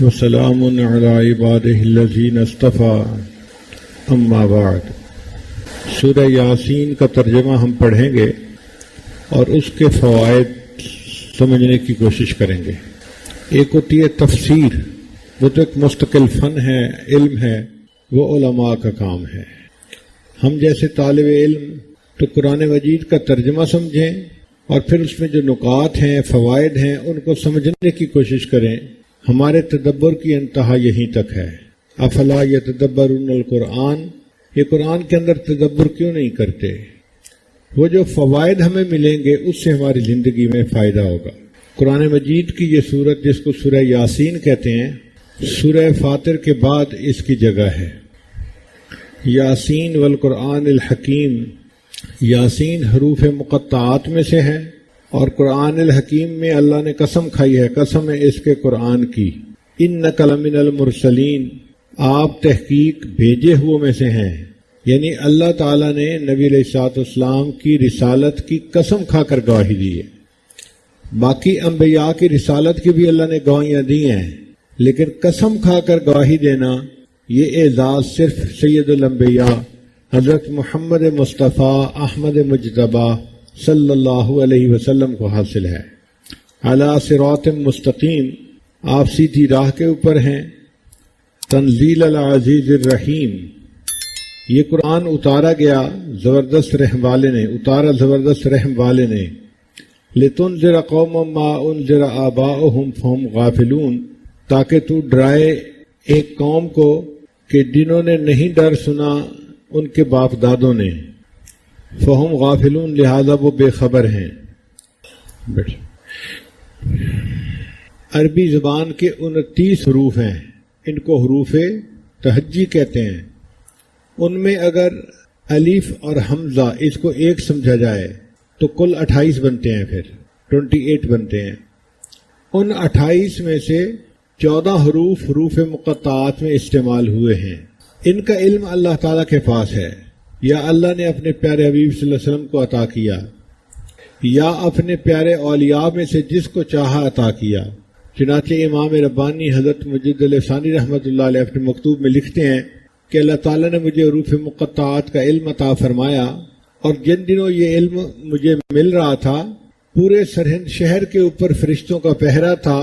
وسلام علی عبادہ الذین اصطفى اما بعد۔ سورہ یاسین کا ترجمہ ہم پڑھیں گے اور اس کے فوائد سمجھنے کی کوشش کریں گے۔ ایک ہوتی ہے تفسیر، وہ تو ایک مستقل فن ہے، علم ہے، وہ علماء کا کام ہے۔ ہم جیسے طالب علم تو قرآن مجید کا ترجمہ سمجھیں اور پھر اس میں جو نکات ہیں، فوائد ہیں، ان کو سمجھنے کی کوشش کریں۔ ہمارے تدبر کی انتہا یہیں تک ہے۔ افلا یتدبرون القرآن، یہ قرآن کے اندر تدبر کیوں نہیں کرتے؟ وہ جو فوائد ہمیں ملیں گے اس سے ہماری زندگی میں فائدہ ہوگا۔ قرآن مجید کی یہ سورت جس کو سورہ یاسین کہتے ہیں، سورہ فاطر کے بعد اس کی جگہ ہے۔ یاسین والقرآن الحکیم، یاسین حروف مقطعات میں سے ہے اور قرآن الحکیم میں اللہ نے قسم کھائی ہے، قسم ہے اس کے قرآن کی، انک لمن المرسلین، آپ تحقیق بھیجے ہوئے میں سے ہیں۔ یعنی اللہ تعالیٰ نے نبی علیہ الصلوۃ والسلام کی رسالت کی قسم کھا کر گواہی دی ہے۔ باقی انبیاء کی رسالت کی بھی اللہ نے گواہیاں دی ہیں، لیکن قسم کھا کر گواہی دینا یہ اعزاز صرف سید الانبیاء حضرت محمد مصطفیٰ احمد مجتبی صلی اللہ علیہ وسلم کو حاصل ہے۔ علی صراط مستقیم، آپ سیدھی راہ کے اوپر ہیں۔ تنزیل العزیز الرحیم، یہ قرآن اتارا گیا زبردست رحم والے نے، اتارا زبردست رحم والے نے۔ لتنذر قوما ما انذر آباؤہم فہم غافلون، تاکہ تو ڈرائے ایک قوم کو کہ جنہوں نے نہیں ڈر سنا ان کے باپ دادوں نے، فہم غافلون، لہذا وہ بے خبر ہیں۔ عربی زبان کے 29 حروف ہیں، ان کو حروف تہجی کہتے ہیں۔ ان میں اگر الف اور حمزہ اس کو ایک سمجھا جائے تو کل 28 بنتے ہیں، پھر 28 بنتے ہیں۔ ان 28 میں سے 14 حروف مقطعات میں استعمال ہوئے ہیں۔ ان کا علم اللہ تعالیٰ کے پاس ہے، یا اللہ نے اپنے پیارے حبیب صلی اللہ علیہ وسلم کو عطا کیا، یا اپنے پیارے اولیاء میں سے جس کو چاہا عطا کیا۔ چنانچہ امام ربانی حضرت مجد الفسانی رحمۃ اللہ علیہ اپنے مکتوب میں لکھتے ہیں کہ اللہ تعالیٰ نے مجھے حروف مقطعات کا علم عطا فرمایا، اور جن دنوں یہ علم مجھے مل رہا تھا پورے سرہند شہر کے اوپر فرشتوں کا پہرا تھا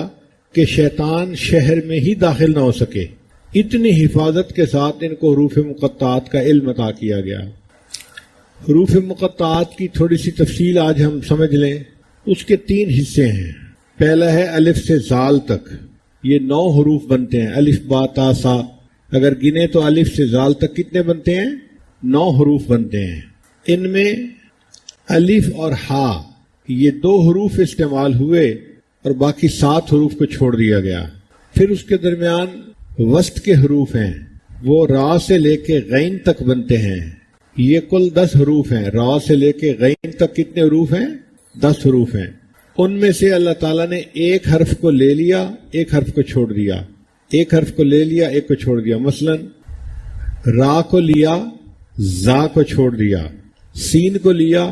کہ شیطان شہر میں ہی داخل نہ ہو سکے۔ اتنی حفاظت کے ساتھ ان کو حروف مقطعات کا علم عطا کیا گیا۔ حروف مقطعات کی تھوڑی سی تفصیل آج ہم سمجھ لیں۔ اس کے 3 حصے ہیں۔ پہلا ہے الف سے زال تک، یہ 9 حروف بنتے ہیں، الف با تا سا۔ اگر گنے تو الف سے زال تک کتنے بنتے ہیں؟ 9 حروف بنتے ہیں۔ ان میں الف اور ہا یہ 2 حروف استعمال ہوئے اور باقی 7 حروف کو چھوڑ دیا گیا۔ پھر اس کے درمیان وسط کے حروف ہیں، وہ را سے لے کے غین تک بنتے ہیں۔ یہ کل 10 حروف ہیں۔ را سے لے کے غین تک کتنے حروف ہیں؟ 10 حروف ہیں۔ ان میں سے اللہ تعالیٰ نے ایک حرف کو لے لیا، ایک حرف کو چھوڑ دیا، ایک حرف کو لے لیا، ایک کو چھوڑ دیا۔ مثلا را کو لیا، زا کو چھوڑ دیا، سین کو لیا،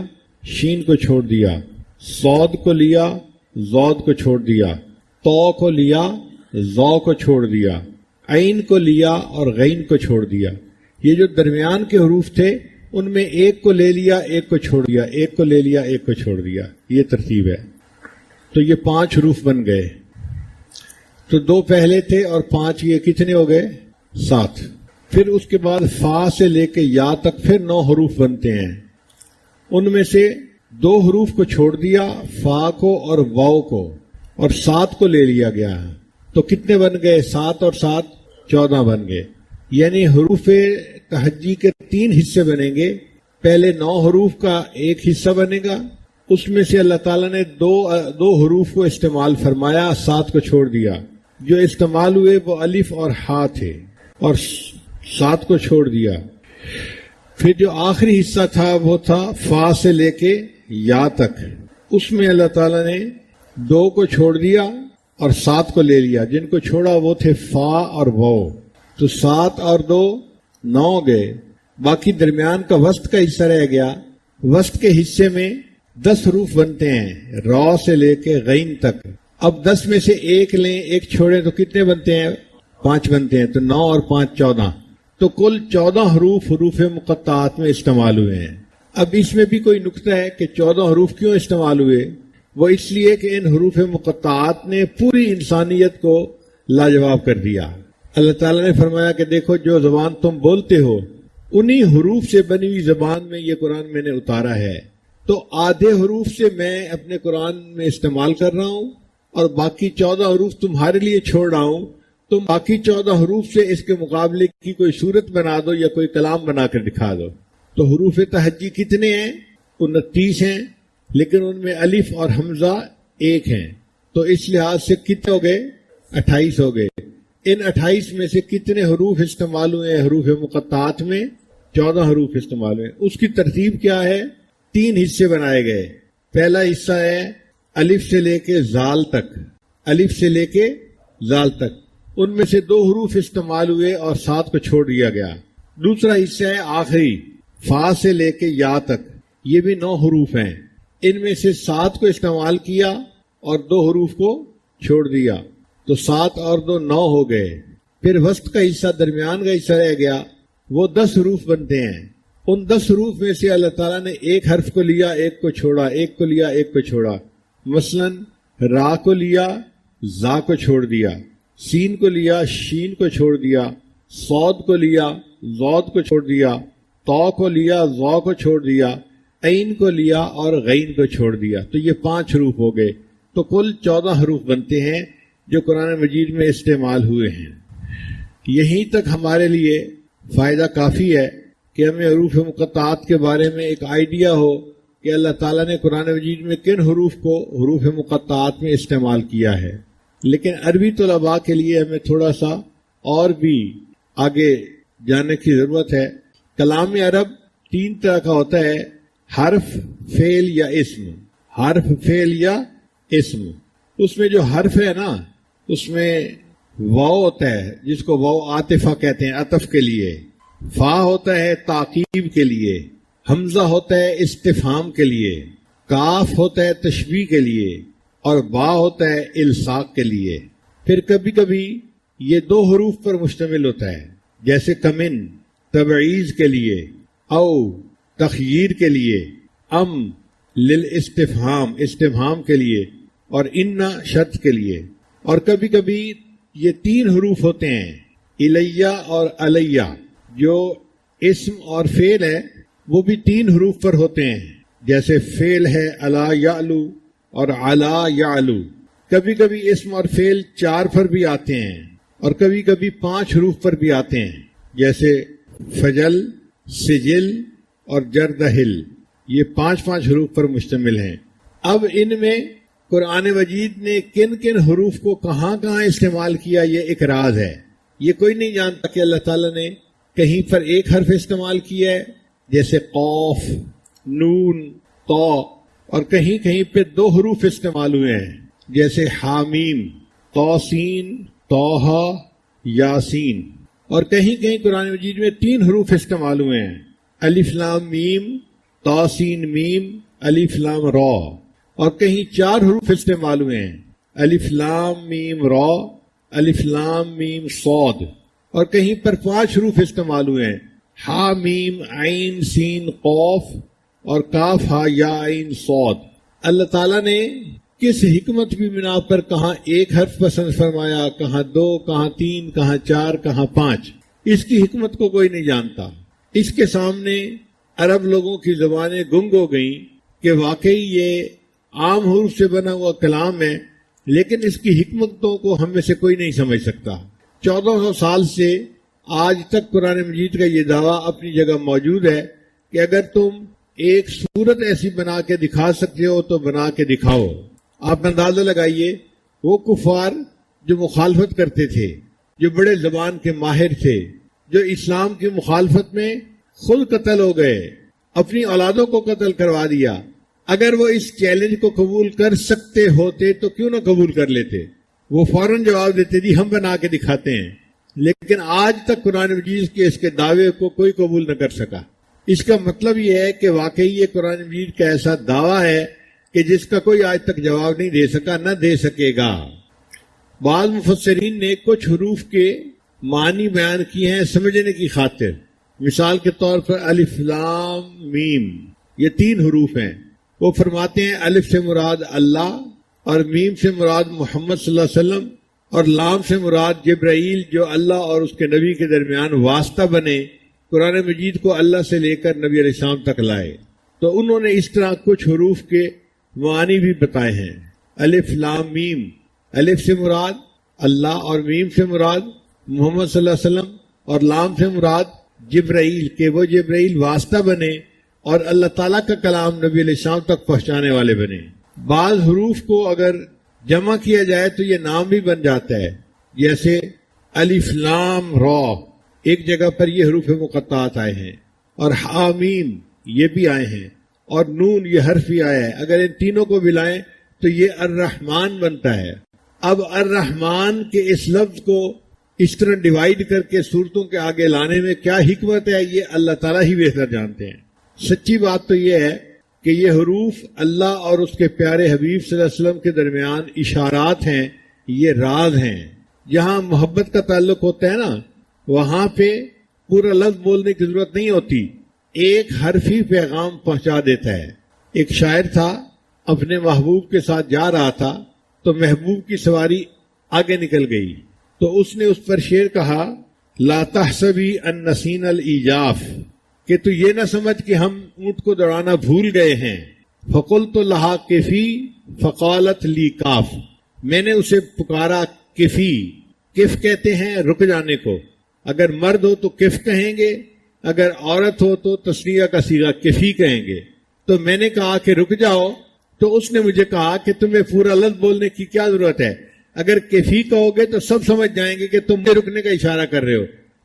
شین کو چھوڑ دیا، صاد کو لیا، زود کو چھوڑ دیا، تو کو لیا، زو کو چھوڑ دیا، عین کو لیا اور غین کو چھوڑ دیا۔ یہ جو درمیان کے حروف تھے ان میں ایک کو لے لیا، ایک کو چھوڑ دیا، ایک کو لے لیا، ایک کو چھوڑ دیا۔ یہ ترتیب ہے۔ تو یہ 5 حروف بن گئے۔ تو 2 پہلے تھے اور 5 یہ کتنے ہو گئے؟ 7۔ پھر اس کے بعد فا سے لے کے یا تک پھر 9 حروف بنتے ہیں۔ ان میں سے 2 حروف کو چھوڑ دیا، فا کو اور واو کو، اور 7 کو لے لیا گیا۔ تو کتنے بن گئے؟ 7 اور 7 14 بن گئے۔ یعنی حروف تہجی کے 3 حصے بنیں گے۔ پہلے 9 حروف کا ایک حصہ بنے گا، اس میں سے اللہ تعالیٰ نے 2 حروف کو استعمال فرمایا، 7 کو چھوڑ دیا۔ جو استعمال ہوئے وہ الف اور ہا تھے، اور 7 کو چھوڑ دیا۔ پھر جو آخری حصہ تھا وہ تھا فا سے لے کے یا تک، اس میں اللہ تعالیٰ نے 2 کو چھوڑ دیا اور 7 کو لے لیا۔ جن کو چھوڑا وہ تھے فا اور واو، تو 7 اور 2 9 گئے۔ باقی درمیان کا وسط کا حصہ رہ گیا۔ وسط کے حصے میں 10 حروف بنتے ہیں، را سے لے کے غین تک۔ اب 10 میں سے ایک لیں، ایک چھوڑیں تو کتنے بنتے ہیں؟ 5 بنتے ہیں، تو 9 اور 5 14، تو کل 14 حروف مقطعات میں استعمال ہوئے ہیں۔ اب اس میں بھی کوئی نکتہ ہے کہ 14 حروف کیوں استعمال ہوئے؟ وہ اس لیے کہ ان حروف مقطعات نے پوری انسانیت کو لاجواب کر دیا۔ اللہ تعالیٰ نے فرمایا کہ دیکھو جو زبان تم بولتے ہو انہی حروف سے بنی ہوئی زبان میں یہ قرآن میں نے اتارا ہے، تو آدھے حروف سے میں اپنے قرآن میں استعمال کر رہا ہوں اور باقی 14 حروف تمہارے لیے چھوڑ رہا ہوں، تم باقی 14 حروف سے اس کے مقابلے کی کوئی صورت بنا دو یا کوئی کلام بنا کر دکھا دو۔ تو حروف تہجی کتنے ہیں؟ 29 ہیں، لیکن ان میں الف اور حمزہ ایک ہیں، تو اس لحاظ سے کتنے ہو گئے؟ 28 ہو گئے۔ ان 28 میں سے کتنے حروف استعمال ہوئے ہیں حروف مقطعات میں؟ 14 حروف استعمال ہوئے۔ اس کی ترتیب کیا ہے؟ 3 حصے بنائے گئے۔ پہلا حصہ ہے الف سے لے کے زال تک، الف سے لے کے زال تک، ان میں سے 2 حروف استعمال ہوئے اور 7 کو چھوڑ دیا گیا۔ دوسرا حصہ ہے آخری فا سے لے کے یا تک، یہ بھی 9 حروف ہیں، ان میں سے 7 کو استعمال کیا اور 2 حروف کو چھوڑ دیا، تو 7 اور 2 9 ہو گئے۔ پھر وسط کا حصہ، درمیان کا حصہ رہ گیا، وہ 10 حروف بنتے ہیں۔ ان 10 حروف میں سے اللہ تعالیٰ نے ایک حرف کو لیا، ایک کو چھوڑا، ایک کو لیا، ایک کو چھوڑا۔ مثلا را کو لیا، زا کو چھوڑ دیا، سین کو لیا، شین کو چھوڑ دیا، صاد کو لیا، ضاد کو چھوڑ دیا، تو کو لیا، ضا کو چھوڑ دیا، عین کو لیا اور غین کو چھوڑ دیا، تو یہ 5 حروف ہو گئے۔ تو کل 14 حروف بنتے ہیں جو قرآن مجید میں استعمال ہوئے ہیں۔ یہیں تک ہمارے لیے فائدہ کافی ہے کہ ہمیں حروف مقطعات کے بارے میں ایک آئیڈیا ہو کہ اللہ تعالیٰ نے قرآن مجید میں کن حروف کو حروف مقطعات میں استعمال کیا ہے۔ لیکن عربی طلباء کے لیے ہمیں تھوڑا سا اور بھی آگے جانے کی ضرورت ہے۔ کلام عرب 3 طرح کا ہوتا ہے، حرف، فعل یا اسم۔ حرف، فعل یا اسم۔ اس میں جو حرف ہے نا، اس میں واو ہوتا ہے جس کو واو عاطفہ کہتے ہیں، عطف کے لیے، فا ہوتا ہے تعقیب کے لیے، حمزہ ہوتا ہے استفہام کے لیے، کاف ہوتا ہے تشبیہ کے لیے، اور با ہوتا ہے الصاق کے لیے۔ پھر کبھی کبھی یہ 2 حروف پر مشتمل ہوتا ہے، جیسے کمن تبعیض کے لیے، او تخییر کے لیے، ام للاستفہام استفہام کے لیے، اور انا شرط کے لیے۔ اور کبھی کبھی یہ 3 حروف ہوتے ہیں، الیہ اور علیہ، جو اسم اور فعل ہے وہ بھی 3 حروف پر ہوتے ہیں، جیسے فعل ہے الا یعلو اور علا یعلو۔ کبھی کبھی اسم اور فعل 4 پر بھی آتے ہیں اور کبھی کبھی 5 حروف پر بھی آتے ہیں، جیسے فجل، سجل اور جردہل، یہ 5 حروف پر مشتمل ہیں۔ اب ان میں قرآن مجید نے کن کن حروف کو کہاں کہاں استعمال کیا، یہ ایک راز ہے۔ یہ کوئی نہیں جانتا کہ اللہ تعالیٰ نے کہیں پر ایک حرف استعمال کیا ہے، جیسے قوف، نون، تو، اور کہیں کہیں پہ 2 حروف استعمال ہوئے ہیں، جیسے حامیم، توسین، توہا، یاسین، اور کہیں کہیں قرآن مجید میں 3 حروف استعمال ہوئے ہیں، الف لام میم، توسین میم، الف لام را، اور کہیں 4 حروف استعمال ہوئے ہیں، الف لام میم را، الف لام میم صاد، اور کہیں پر 5 حروف استعمال ہوئے ہیں، ہا میم عین سین قوف اور کاف ہا یا عین صاد۔ اللہ تعالیٰ نے کس حکمت کی بنا پر کہاں ایک حرف پسند فرمایا، کہاں 2، کہاں 3، کہاں 4، کہاں 5، اس کی حکمت کو کوئی نہیں جانتا۔ اس کے سامنے عرب لوگوں کی زبانیں گنگ ہو گئیں کہ واقعی یہ عام حروف سے بنا ہوا کلام ہے، لیکن اس کی حکمتوں کو ہم میں سے کوئی نہیں سمجھ سکتا۔ 1400 سال سے آج تک قرآن مجید کا یہ دعویٰ اپنی جگہ موجود ہے کہ اگر تم ایک صورت ایسی بنا کے دکھا سکتے ہو تو بنا کے دکھاؤ۔ آپ اندازہ لگائیے، وہ کفار جو مخالفت کرتے تھے، جو بڑے زبان کے ماہر تھے، جو اسلام کی مخالفت میں خود قتل ہو گئے، اپنی اولادوں کو قتل کروا دیا، اگر وہ اس چیلنج کو قبول کر سکتے ہوتے تو کیوں نہ قبول کر لیتے؟ وہ فوراً جواب دیتے جی ہم بنا کے دکھاتے ہیں۔ لیکن آج تک قرآن مجید کے اس کے دعوے کو کوئی قبول نہ کر سکا۔ اس کا مطلب یہ ہے کہ واقعی یہ قرآن مجید کا ایسا دعویٰ ہے کہ جس کا کوئی آج تک جواب نہیں دے سکا، نہ دے سکے گا۔ بعض مفسرین نے کچھ حروف کے معنی بیان کیے ہیں سمجھنے کی خاطر۔ مثال کے طور پر الف لام میم، یہ 3 حروف ہیں۔ وہ فرماتے ہیں الف سے مراد اللہ، اور میم سے مراد محمد صلی اللہ علیہ وسلم، اور لام سے مراد جبرائیل جو اللہ اور اس کے نبی کے درمیان واسطہ بنے، قرآن مجید کو اللہ سے لے کر نبی علیہ السلام تک لائے۔ تو انہوں نے اس طرح کچھ حروف کے معانی بھی بتائے ہیں۔ الف لام میم، الف سے مراد اللہ اور میم سے مراد محمد صلی اللہ علیہ وسلم، اور لام سے مراد جبرائیل کہ وہ جبرائیل واسطہ بنے اور اللہ تعالیٰ کا کلام نبی علیہ السلام تک پہنچانے والے بنے۔ بعض حروف کو اگر جمع کیا جائے تو یہ نام بھی بن جاتا ہے، جیسے الف لام را، ایک جگہ پر یہ حروف مقطعات آئے ہیں، اور حامیم یہ بھی آئے ہیں، اور نون یہ حرف بھی آیا ہے۔ اگر ان تینوں کو ملائیں تو یہ الرحمن بنتا ہے۔ اب الرحمن کے اس لفظ کو اس طرح ڈیوائیڈ کر کے صورتوں کے آگے لانے میں کیا حکمت ہے، یہ اللہ تعالیٰ ہی بہتر جانتے ہیں۔ سچی بات تو یہ ہے کہ یہ حروف اللہ اور اس کے پیارے حبیب صلی اللہ علیہ وسلم کے درمیان اشارات ہیں، یہ راز ہیں۔ جہاں محبت کا تعلق ہوتا ہے نا، وہاں پہ پورا لفظ بولنے کی ضرورت نہیں ہوتی، ایک حرف ہی پیغام پہنچا دیتا ہے۔ ایک شاعر تھا، اپنے محبوب کے ساتھ جا رہا تھا تو محبوب کی سواری آگے نکل گئی، تو اس نے اس پر شعر کہا، لا تحسبی ان نسین الایجاف، کہ تو یہ نہ سمجھ کہ ہم اونٹ کو دوڑانا بھول گئے ہیں۔ فقلت لہا کفی فقالت لی کاف، میں نے اسے پکارا کفی، کف کہتے ہیں رک جانے کو، اگر مرد ہو تو کف کہیں گے، اگر عورت ہو تو تسنیہ کا صیغہ کفی کہیں گے۔ تو میں نے کہا کہ رک جاؤ، تو اس نے مجھے کہا کہ تمہیں پورا لفظ بولنے کی کیا ضرورت ہے، اگر کفی کہو گے تو سب سمجھ جائیں گے کہ تم رکنے کا اشارہ کر رہے ہو،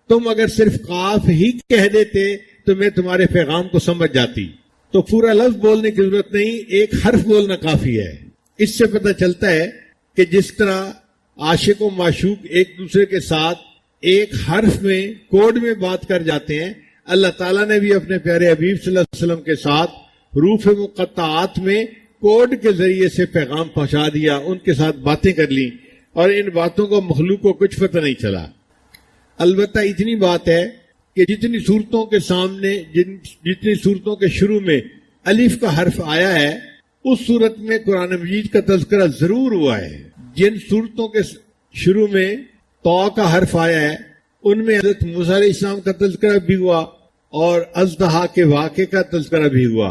تم اگر صرف کاف ہی کہہ دیتے تو میں تمہارے پیغام کو سمجھ جاتی۔ تو پورا لفظ بولنے کی ضرورت نہیں، ایک حرف بولنا کافی ہے۔ اس سے پتہ چلتا ہے کہ جس طرح عاشق و معشوق ایک دوسرے کے ساتھ ایک حرف میں کوڈ میں بات کر جاتے ہیں، اللہ تعالیٰ نے بھی اپنے پیارے حبیب صلی اللہ علیہ وسلم کے ساتھ حروف مقطعات میں کوڈ کے ذریعے سے پیغام پہنچا دیا، ان کے ساتھ باتیں کر لی، اور ان باتوں کو مخلوق کو کچھ پتہ نہیں چلا۔ البتہ اتنی بات ہے کہ جتنی صورتوں کے سامنے جتنی صورتوں کے شروع میں الف کا حرف آیا ہے، اس صورت میں قرآن مجید کا تذکرہ ضرور ہوا ہے۔ جن صورتوں کے شروع میں تو کا حرف آیا ہے، ان میں حضرت موسیٰ علیہ السلام کا تذکرہ بھی ہوا اور اژدہا کے واقعے کا تذکرہ بھی ہوا۔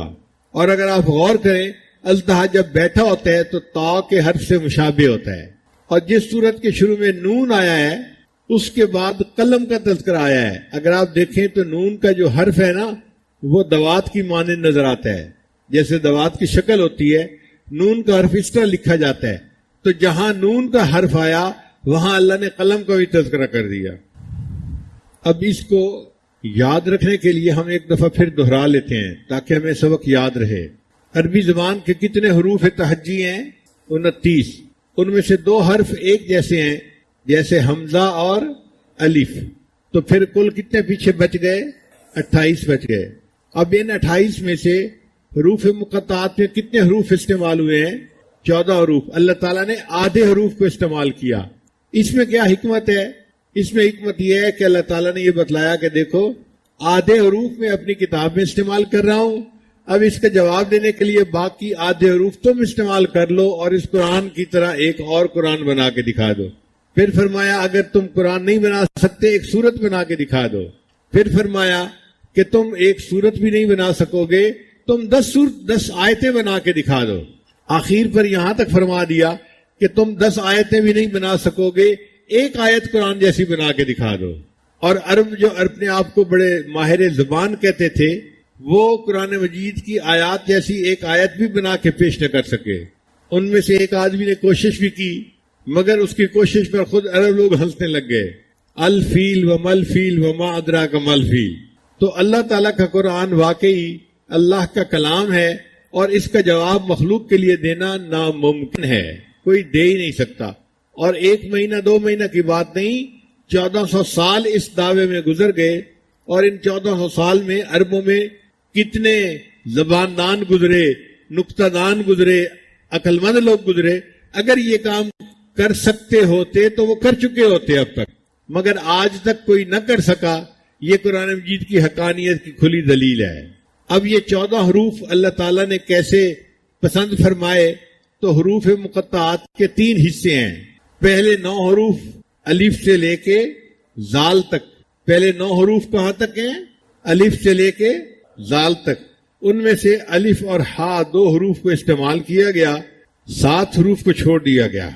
اور اگر آپ غور کریں، اژدہا جب بیٹھا ہوتا ہے تو تا کے حرف سے مشابہ ہوتا ہے، اور جس صورت کے شروع میں نون آیا ہے اس کے بعد قلم کا تذکرہ آیا ہے۔ اگر آپ دیکھیں تو نون کا جو حرف ہے نا، وہ دوات کی مانند نظر آتا ہے، جیسے دوات کی شکل ہوتی ہے، نون کا حرف اس طرح لکھا جاتا ہے۔ تو جہاں نون کا حرف آیا وہاں اللہ نے قلم کا بھی تذکرہ کر دیا۔ اب اس کو یاد رکھنے کے لیے ہم ایک دفعہ پھر دہرا لیتے ہیں تاکہ ہمیں سبق یاد رہے۔ عربی زبان کے کتنے حروف تہجی ہیں؟ 29۔ ان میں سے 2 حرف ایک جیسے ہیں، جیسے حمزہ اور الف، تو پھر کل کتنے پیچھے بچ گئے؟ 28 بچ گئے۔ اب ان 28 میں سے حروف مقطعات میں کتنے حروف استعمال ہوئے ہیں؟ 14 حروف۔ اللہ تعالیٰ نے آدھے حروف کو استعمال کیا۔ اس میں کیا حکمت ہے؟ اس میں حکمت یہ ہے کہ اللہ تعالیٰ نے یہ بتلایا کہ دیکھو آدھے حروف میں اپنی کتاب میں استعمال کر رہا ہوں، اب اس کا جواب دینے کے لیے باقی آدھے حروف تم استعمال کر لو اور اس قرآن کی طرح ایک اور قرآن بنا کے دکھا دو۔ پھر فرمایا اگر تم قرآن نہیں بنا سکتے ایک سورت بنا کے دکھا دو۔ پھر فرمایا کہ تم ایک سورت بھی نہیں بنا سکو گے، تم 10 آیتیں بنا کے دکھا دو۔ آخر پر یہاں تک فرما دیا کہ تم 10 آیتیں بھی نہیں بنا سکو گے، ایک آیت قرآن جیسی بنا کے دکھا دو۔ اور عرب جو اپنے آپ کو بڑے ماہر زبان کہتے تھے، وہ قرآن مجید کی آیات جیسی ایک آیت بھی بنا کے پیش نہ کر سکے۔ ان میں سے ایک آدمی نے کوشش بھی کی، مگر اس کی کوشش پر خود عرب لوگ ہنسنے لگ گئے۔ الفیل و مل فیل و ما ادراک مل فیل۔ تو اللہ تعالیٰ کا قرآن واقعی اللہ کا کلام ہے، اور اس کا جواب مخلوق کے لیے دینا ناممکن ہے، کوئی دے ہی نہیں سکتا۔ اور 1 مہینہ 2 مہینہ کی بات نہیں، 1400 سال اس دعوے میں گزر گئے، اور ان 1400 سال میں عربوں میں کتنے زبان دان گزرے نقطہ دان گزرے، عقل مند لوگ گزرے، اگر یہ کام کر سکتے ہوتے تو وہ کر چکے ہوتے اب تک، مگر آج تک کوئی نہ کر سکا۔ یہ قرآن مجید کی حقانیت کی کھلی دلیل ہے۔ اب یہ 14 حروف اللہ تعالیٰ نے کیسے پسند فرمائے؟ تو حروف مقطعات کے 3 حصے ہیں۔ پہلے 9 حروف الف سے لے کے زال تک، پہلے 9 حروف کہاں تک ہیں؟ الف سے لے کے زال تک۔ ان میں سے الف اور ہا 2 حروف کو استعمال کیا گیا، 7 حروف کو چھوڑ دیا گیا۔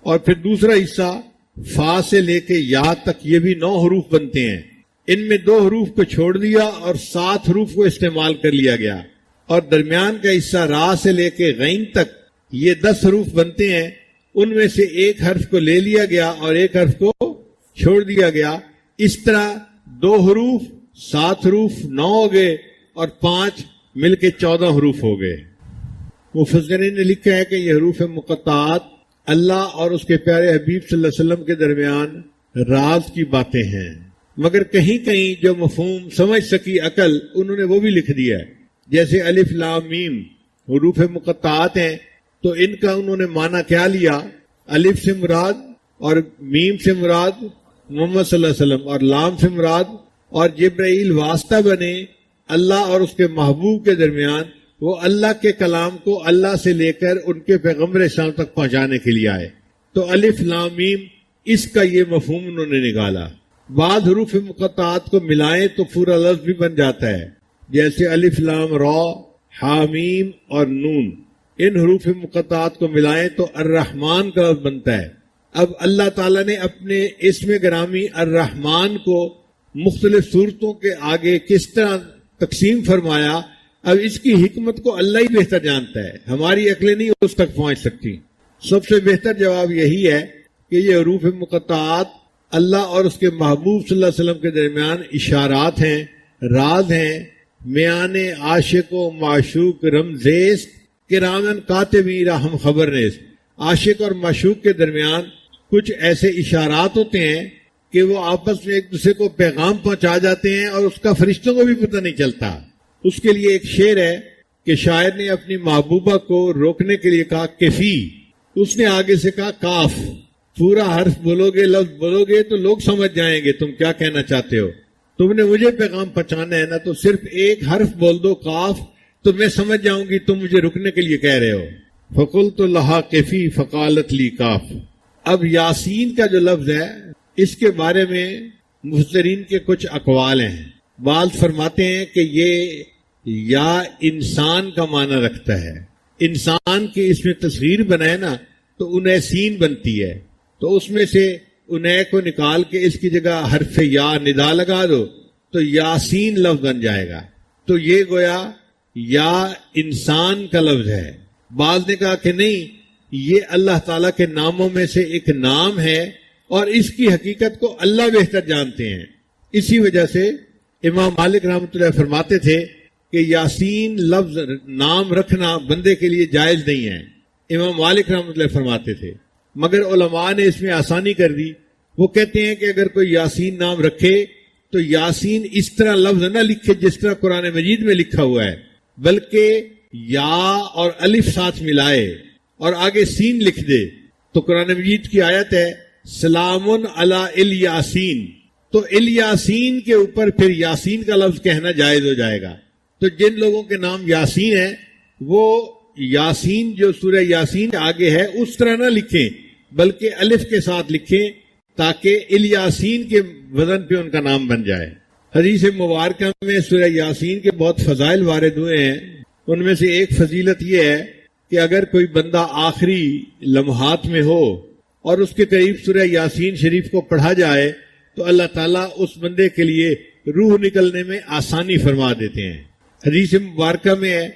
اور پھر دوسرا حصہ فا سے لے کے یا تک، یہ بھی 9 حروف بنتے ہیں، ان میں 2 حروف کو چھوڑ دیا اور 7 حروف کو استعمال کر لیا گیا۔ اور درمیان کا حصہ را سے لے کے غین تک، یہ 10 حروف بنتے ہیں، ان میں سے ایک حرف کو لے لیا گیا اور ایک حرف کو چھوڑ دیا گیا۔ اس طرح 2 حروف 7 حروف 9 ہو گئے اور 5 مل کے 14 حروف ہو گئے۔ مفسرین نے لکھا ہے کہ یہ حروف مقطعات اللہ اور اس کے پیارے حبیب صلی اللہ علیہ وسلم کے درمیان راز کی باتیں ہیں، مگر کہیں کہیں جو مفہوم سمجھ سکی عقل، انہوں نے وہ بھی لکھ دیا ہے۔ جیسے الف لام میم حروف مقطعات ہیں، تو ان کا انہوں نے معنی کیا لیا؟ الف سے مراد اور میم سے مراد محمد صلی اللہ علیہ وسلم، اور لام سے مراد، اور جبرائیل واسطہ بنے اللہ اور اس کے محبوب کے درمیان، وہ اللہ کے کلام کو اللہ سے لے کر ان کے پیغمبر اسلام تک پہنچانے کے لیے آئے۔ تو الف لام میم، اس کا یہ مفہوم انہوں نے نکالا۔ بعض حروف مقطعات کو ملائیں تو پورا لفظ بھی بن جاتا ہے، جیسے الف لام را، حامیم اور نون۔ ان حروف مقطعات کو ملائیں تو الرحمن کا لفظ بنتا ہے۔ اب اللہ تعالیٰ نے اپنے اسم گرامی الرحمن کو مختلف صورتوں کے آگے کس طرح تقسیم فرمایا، اب اس کی حکمت کو اللہ ہی بہتر جانتا ہے، ہماری عقلیں نہیں اس تک پہنچ سکتی۔ سب سے بہتر جواب یہی ہے کہ یہ حروف مقطعات اللہ اور اس کے محبوب صلی اللہ علیہ وسلم کے درمیان اشارات ہیں، راز ہیں، میان عاشق و معشوق رمزیز کرامن کاتبین ہم خبر نیز۔ عاشق اور معشوق کے درمیان کچھ ایسے اشارات ہوتے ہیں کہ وہ آپس میں ایک دوسرے کو پیغام پہنچا جاتے ہیں اور اس کا فرشتوں کو بھی پتہ نہیں چلتا۔ اس کے لیے ایک شعر ہے کہ شاعر نے اپنی محبوبہ کو روکنے کے لیے کہا کفی، اس نے آگے سے کہا کاف۔ پورا حرف بولو گے، لفظ بولو گے تو لوگ سمجھ جائیں گے تم کیا کہنا چاہتے ہو۔ تم نے مجھے پیغام پہنچانا ہے نا، تو صرف ایک حرف بول دو کاف، تو میں سمجھ جاؤں گی تم مجھے رکنے کے لیے کہہ رہے ہو۔ فقلت لہا کفی فقالت لی کاف۔ اب یاسین کا جو لفظ ہے، اس کے بارے میں مفسرین کے کچھ اقوال ہیں۔ بعض فرماتے ہیں کہ یہ یا انسان کا معنی رکھتا ہے، انسان کی اس میں تصغیر بنائے نا تو انیسین بنتی ہے، تو اس میں سے انہیں کو نکال کے اس کی جگہ حرف یا ندا لگا دو تو یاسین لفظ بن جائے گا۔ تو یہ گویا یا انسان کا لفظ ہے۔ بعض نے کہا کہ نہیں، یہ اللہ تعالیٰ کے ناموں میں سے ایک نام ہے اور اس کی حقیقت کو اللہ بہتر جانتے ہیں۔ اسی وجہ سے امام مالک رحمۃ اللہ فرماتے تھے کہ یاسین لفظ نام رکھنا بندے کے لیے جائز نہیں ہے، امام مالک رحمۃ اللہ فرماتے تھے، مگر علماء نے اس میں آسانی کر دی۔ وہ کہتے ہیں کہ اگر کوئی یاسین نام رکھے تو یاسین اس طرح لفظ نہ لکھے جس طرح قرآن مجید میں لکھا ہوا ہے، بلکہ یا اور الف ساتھ ملائے اور آگے سین لکھ دے۔ تو قرآن مجید کی آیت ہے سلام علی الیاسین، تو الیاسین کے اوپر پھر یاسین کا لفظ کہنا جائز ہو جائے گا۔ تو جن لوگوں کے نام یاسین ہیں وہ یاسین جو سورہ یاسین آگے ہے اس طرح نہ لکھیں، بلکہ الف کے ساتھ لکھیں تاکہ الیاسین کے وزن پہ ان کا نام بن جائے۔ حدیث مبارکہ میں سورہ یاسین کے بہت فضائل وارد ہوئے ہیں، ان میں سے ایک فضیلت یہ ہے کہ اگر کوئی بندہ آخری لمحات میں ہو اور اس کے قریب سورہ یاسین شریف کو پڑھا جائے تو اللہ تعالیٰ اس بندے کے لیے روح نکلنے میں آسانی فرما دیتے ہیں۔ حدیث مبارکہ میں ہے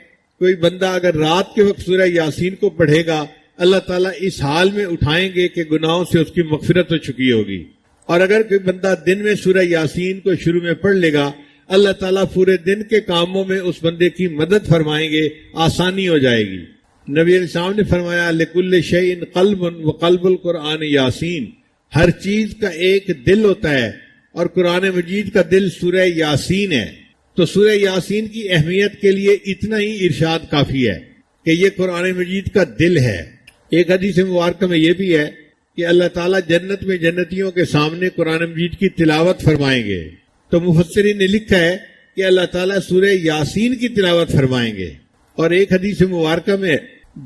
کوئی بندہ اگر رات کے وقت سورہ یاسین کو پڑھے گا، اللہ تعالیٰ اس حال میں اٹھائیں گے کہ گناہوں سے اس کی مغفرت ہو چکی ہوگی، اور اگر کوئی بندہ دن میں سورہ یاسین کو شروع میں پڑھ لے گا، اللہ تعالیٰ پورے دن کے کاموں میں اس بندے کی مدد فرمائیں گے، آسانی ہو جائے گی۔ نبی علیہ السلام نے فرمایا لکل شیء قلب وقلب القرآن یاسین، ہر چیز کا ایک دل ہوتا ہے اور قرآن مجید کا دل سورہ یاسین ہے۔ تو سورہ یاسین کی اہمیت کے لیے اتنا ہی ارشاد کافی ہے۔ کہ یہ قرآن مجید کا دل ہے۔ ایک حدیث مبارکہ میں یہ بھی ہے کہ اللہ تعالیٰ جنت میں جنتیوں کے سامنے قرآن مجید کی تلاوت فرمائیں گے، تو مفسرین نے لکھا ہے کہ اللہ تعالیٰ سورہ یاسین کی تلاوت فرمائیں گے۔ اور ایک حدیث مبارکہ میں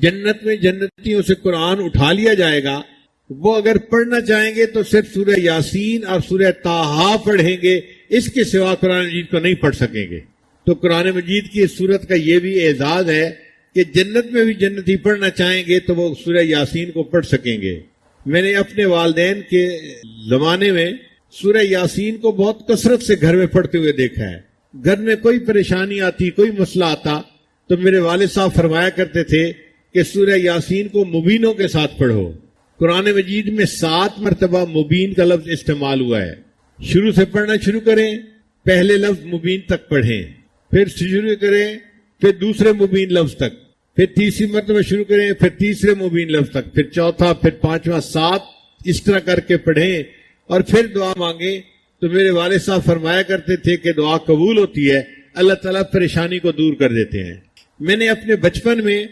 جنت میں جنتیوں سے قرآن اٹھا لیا جائے گا، وہ اگر پڑھنا چاہیں گے تو صرف سورہ یاسین اور سورہ طٰہٰ پڑھیں گے، اس کے سوا قرآن مجید کو نہیں پڑھ سکیں گے۔ تو قرآن مجید کی اس صورت کا یہ بھی اعزاز ہے کہ جنت میں بھی جنتی پڑھنا چاہیں گے تو وہ سورہ یاسین کو پڑھ سکیں گے۔ میں نے اپنے والدین کے زمانے میں سورہ یاسین کو بہت کثرت سے گھر میں پڑھتے ہوئے دیکھا ہے۔ گھر میں کوئی پریشانی آتی، کوئی مسئلہ آتا تو میرے والد صاحب فرمایا کرتے تھے کہ سورہ یاسین کو مبینوں کے ساتھ پڑھو۔ قرآن مجید میں 7 مرتبہ مبین کا لفظ استعمال ہوا ہے۔ شروع سے پڑھنا شروع کریں، پہلے لفظ مبین تک پڑھیں، پھر شروع کریں، پھر دوسرے مبین لفظ تک، پھر تیسری مرتبہ شروع کریں، پھر تیسرے مبین لفظ تک، پھر چوتھا، پھر پانچواں، 7 اس طرح کر کے پڑھیں اور پھر دعا مانگیں۔ تو میرے والد صاحب فرمایا کرتے تھے کہ دعا قبول ہوتی ہے، اللہ تعالیٰ پریشانی کو دور کر دیتے ہیں۔ میں نے اپنے بچپن میں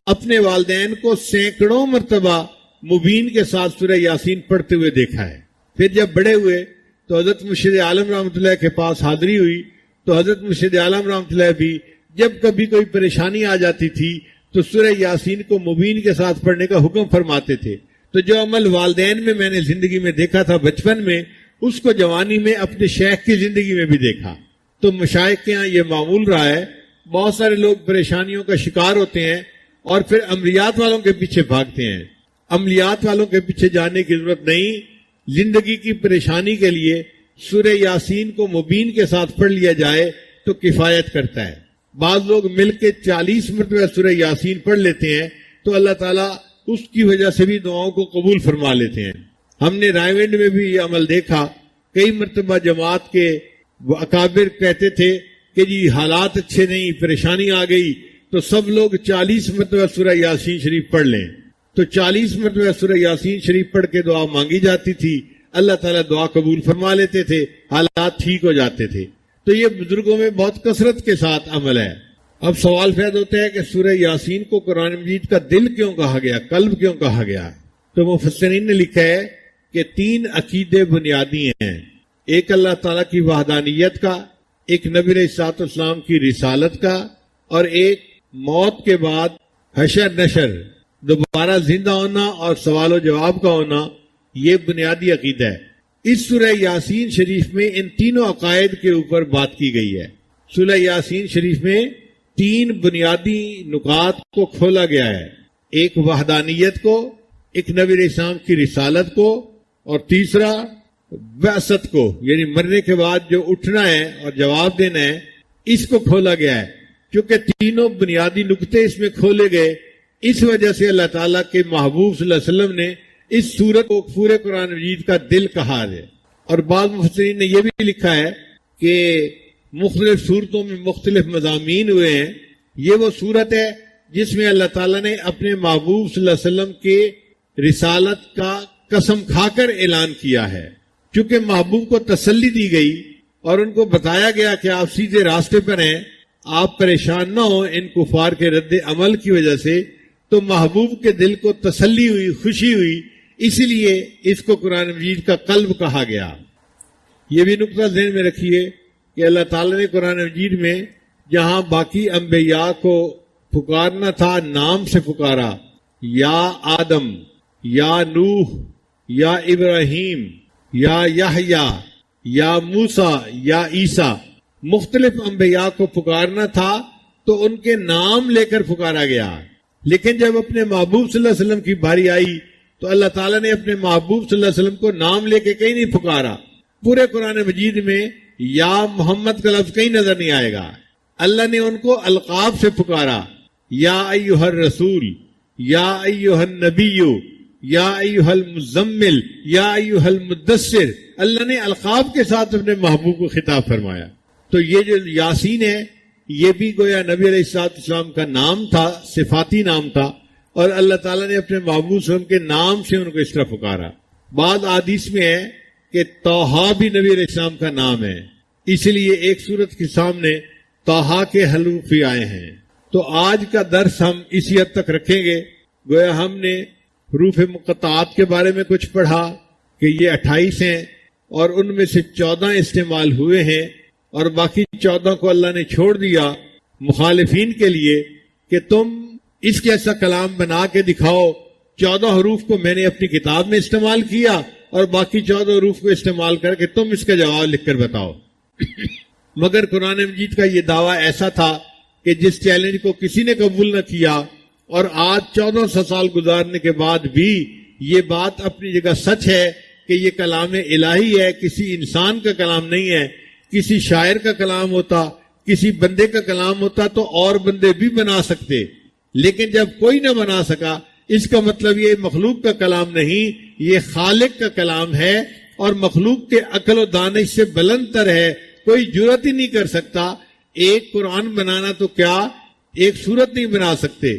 اپنے والدین کو سینکڑوں مرتبہ مبین کے ساتھ سورہ یاسین پڑھتے ہوئے دیکھا ہے۔ پھر جب بڑے ہوئے تو حضرت مرشد عالم رحمۃ اللہ کے پاس حاضری ہوئی تو حضرت مرشد عالم رحمۃ اللہ بھی جب کبھی کوئی پریشانی آ جاتی تھی تو سورہ یاسین کو مبین کے ساتھ پڑھنے کا حکم فرماتے تھے۔ تو جو عمل والدین میں نے زندگی میں دیکھا تھا بچپن میں، اس کو جوانی میں اپنے شیخ کی زندگی میں بھی دیکھا۔ تو مشائخ کے یہاں یہ معمول رہا ہے، بہت سارے لوگ پریشانیوں کا شکار ہوتے ہیں اور پھر عملیات والوں کے پیچھے بھاگتے ہیں۔ عملیات والوں کے پیچھے جانے کی ضرورت نہیں، زندگی کی پریشانی کے لیے سورہ یاسین کو مبین کے ساتھ پڑھ لیا جائے تو کفایت کرتا ہے۔ بعض لوگ مل کے 40 مرتبہ سورہ یاسین پڑھ لیتے ہیں تو اللہ تعالیٰ اس کی وجہ سے بھی دعاؤں کو قبول فرما لیتے ہیں۔ ہم نے رائے ونڈ میں بھی یہ عمل دیکھا، کئی مرتبہ جماعت کے اکابر کہتے تھے کہ جی حالات اچھے نہیں، پریشانی آ گئی، تو سب لوگ 40 مرتبہ سورہ یاسین شریف پڑھ لیں۔ تو 40 مرتبہ سورہ یاسین شریف پڑھ کے دعا مانگی جاتی تھی، اللہ تعالیٰ دعا قبول فرما لیتے تھے، حالات ٹھیک ہو جاتے تھے۔ تو یہ بزرگوں میں بہت کثرت کے ساتھ عمل ہے۔ اب سوال پیدا ہوتا ہے کہ سورہ یاسین کو قرآن مجید کا دل کیوں کہا گیا، قلب کیوں کہا گیا؟ تو مفسرین نے لکھا ہے کہ 3 عقیدے بنیادی ہیں، ایک اللہ تعالیٰ کی وحدانیت کا، ایک نبی علیہ الصلوۃ والسلام کی رسالت کا، اور ایک موت کے بعد حشر نشر، دوبارہ زندہ ہونا اور سوال و جواب کا ہونا، یہ بنیادی عقیدہ ہے۔ اس سورہ یاسین شریف میں ان تینوں عقائد کے اوپر بات کی گئی ہے۔ سورہ یاسین شریف میں 3 بنیادی نکات کو کھولا گیا ہے، ایک وحدانیت کو، ایک نبی علیہ السلام کی رسالت کو، اور تیسرا بعثت کو، یعنی مرنے کے بعد جو اٹھنا ہے اور جواب دینا ہے، اس کو کھولا گیا ہے۔ کیونکہ تینوں بنیادی نکتے اس میں کھولے گئے، اس وجہ سے اللہ تعالیٰ کے محبوب صلی اللہ علیہ وسلم نے اس سورت کو پورے قرآن مجید کا دل کہا ہے۔ اور بعض مفسرین نے یہ بھی لکھا ہے کہ مختلف صورتوں میں مختلف مضامین ہوئے ہیں، یہ وہ صورت ہے جس میں اللہ تعالیٰ نے اپنے محبوب صلی اللہ علیہ وسلم کے رسالت کا قسم کھا کر اعلان کیا ہے۔ چونکہ محبوب کو تسلی دی گئی اور ان کو بتایا گیا کہ آپ سیدھے راستے پر ہیں، آپ پریشان نہ ہوں ان کفار کے رد عمل کی وجہ سے، تو محبوب کے دل کو تسلی ہوئی، خوشی ہوئی، اسی لیے اس کو قرآن مجید کا قلب کہا گیا۔ یہ بھی نقطہ ذہن میں رکھیے کہ اللہ تعالیٰ نے قرآن مجید میں جہاں باقی انبیاء کو پکارنا تھا نام سے پکارا، یا آدم، یا نوح، یا ابراہیم، یا یحییٰ، یا موسیٰ، یا عیسیٰ، مختلف انبیاء کو پکارنا تھا تو ان کے نام لے کر پکارا گیا۔ لیکن جب اپنے محبوب صلی اللہ علیہ وسلم کی باری آئی تو اللہ تعالیٰ نے اپنے محبوب صلی اللہ علیہ وسلم کو نام لے کے کہیں نہیں پکارا۔ پورے قرآن مجید میں یا محمد کا لفظ کہیں نظر نہیں آئے گا۔ اللہ نے ان کو القاب سے پکارا، یا ایھا الرسول، یا ایھا النبی، یا ایھا المزمل، یا ایھا المدثر، اللہ نے القاب کے ساتھ اپنے محبوب کو خطاب فرمایا۔ تو یہ جو یاسین ہے یہ بھی گویا نبی علیہ السلام کا نام تھا، صفاتی نام تھا، اور اللہ تعالیٰ نے اپنے محبوب صلی اللہ علیہ وسلم کے نام سے ان کو اس طرح پکارا۔ بعض احادیث میں ہے کہ طٰہٰ بھی نبی علیہ السلام کا نام ہے، اس لیے ایک سورت کے سامنے طٰہٰ کے حروف بھی آئے ہیں۔ تو آج کا درس ہم اسی حد تک رکھیں گے. گویا ہم نے حروف مقطعات کے بارے میں کچھ پڑھا کہ یہ 28 ہیں اور ان میں سے 14 استعمال ہوئے ہیں اور باقی 14 کو اللہ نے چھوڑ دیا مخالفین کے لیے کہ تم اس جیسا کلام بنا کے دکھاؤ. 14 حروف کو میں نے اپنی کتاب میں استعمال کیا اور باقی 14 حروف کو استعمال کر کے تم اس کا جواب لکھ کر بتاؤ. مگر قرآن مجید کا یہ دعویٰ ایسا تھا کہ جس چیلنج کو کسی نے قبول نہ کیا اور آج 1400 سال گزارنے کے بعد بھی یہ بات اپنی جگہ سچ ہے کہ یہ کلام الہی ہے، کسی انسان کا کلام نہیں ہے. کسی شاعر کا کلام ہوتا، کسی بندے کا کلام ہوتا تو اور بندے بھی بنا سکتے، لیکن جب کوئی نہ بنا سکا اس کا مطلب یہ مخلوق کا کلام نہیں، یہ خالق کا کلام ہے اور مخلوق کے عقل و دانش سے بلند تر ہے. کوئی جرات ہی نہیں کر سکتا. ایک قرآن بنانا تو کیا ایک سورت نہیں بنا سکتے،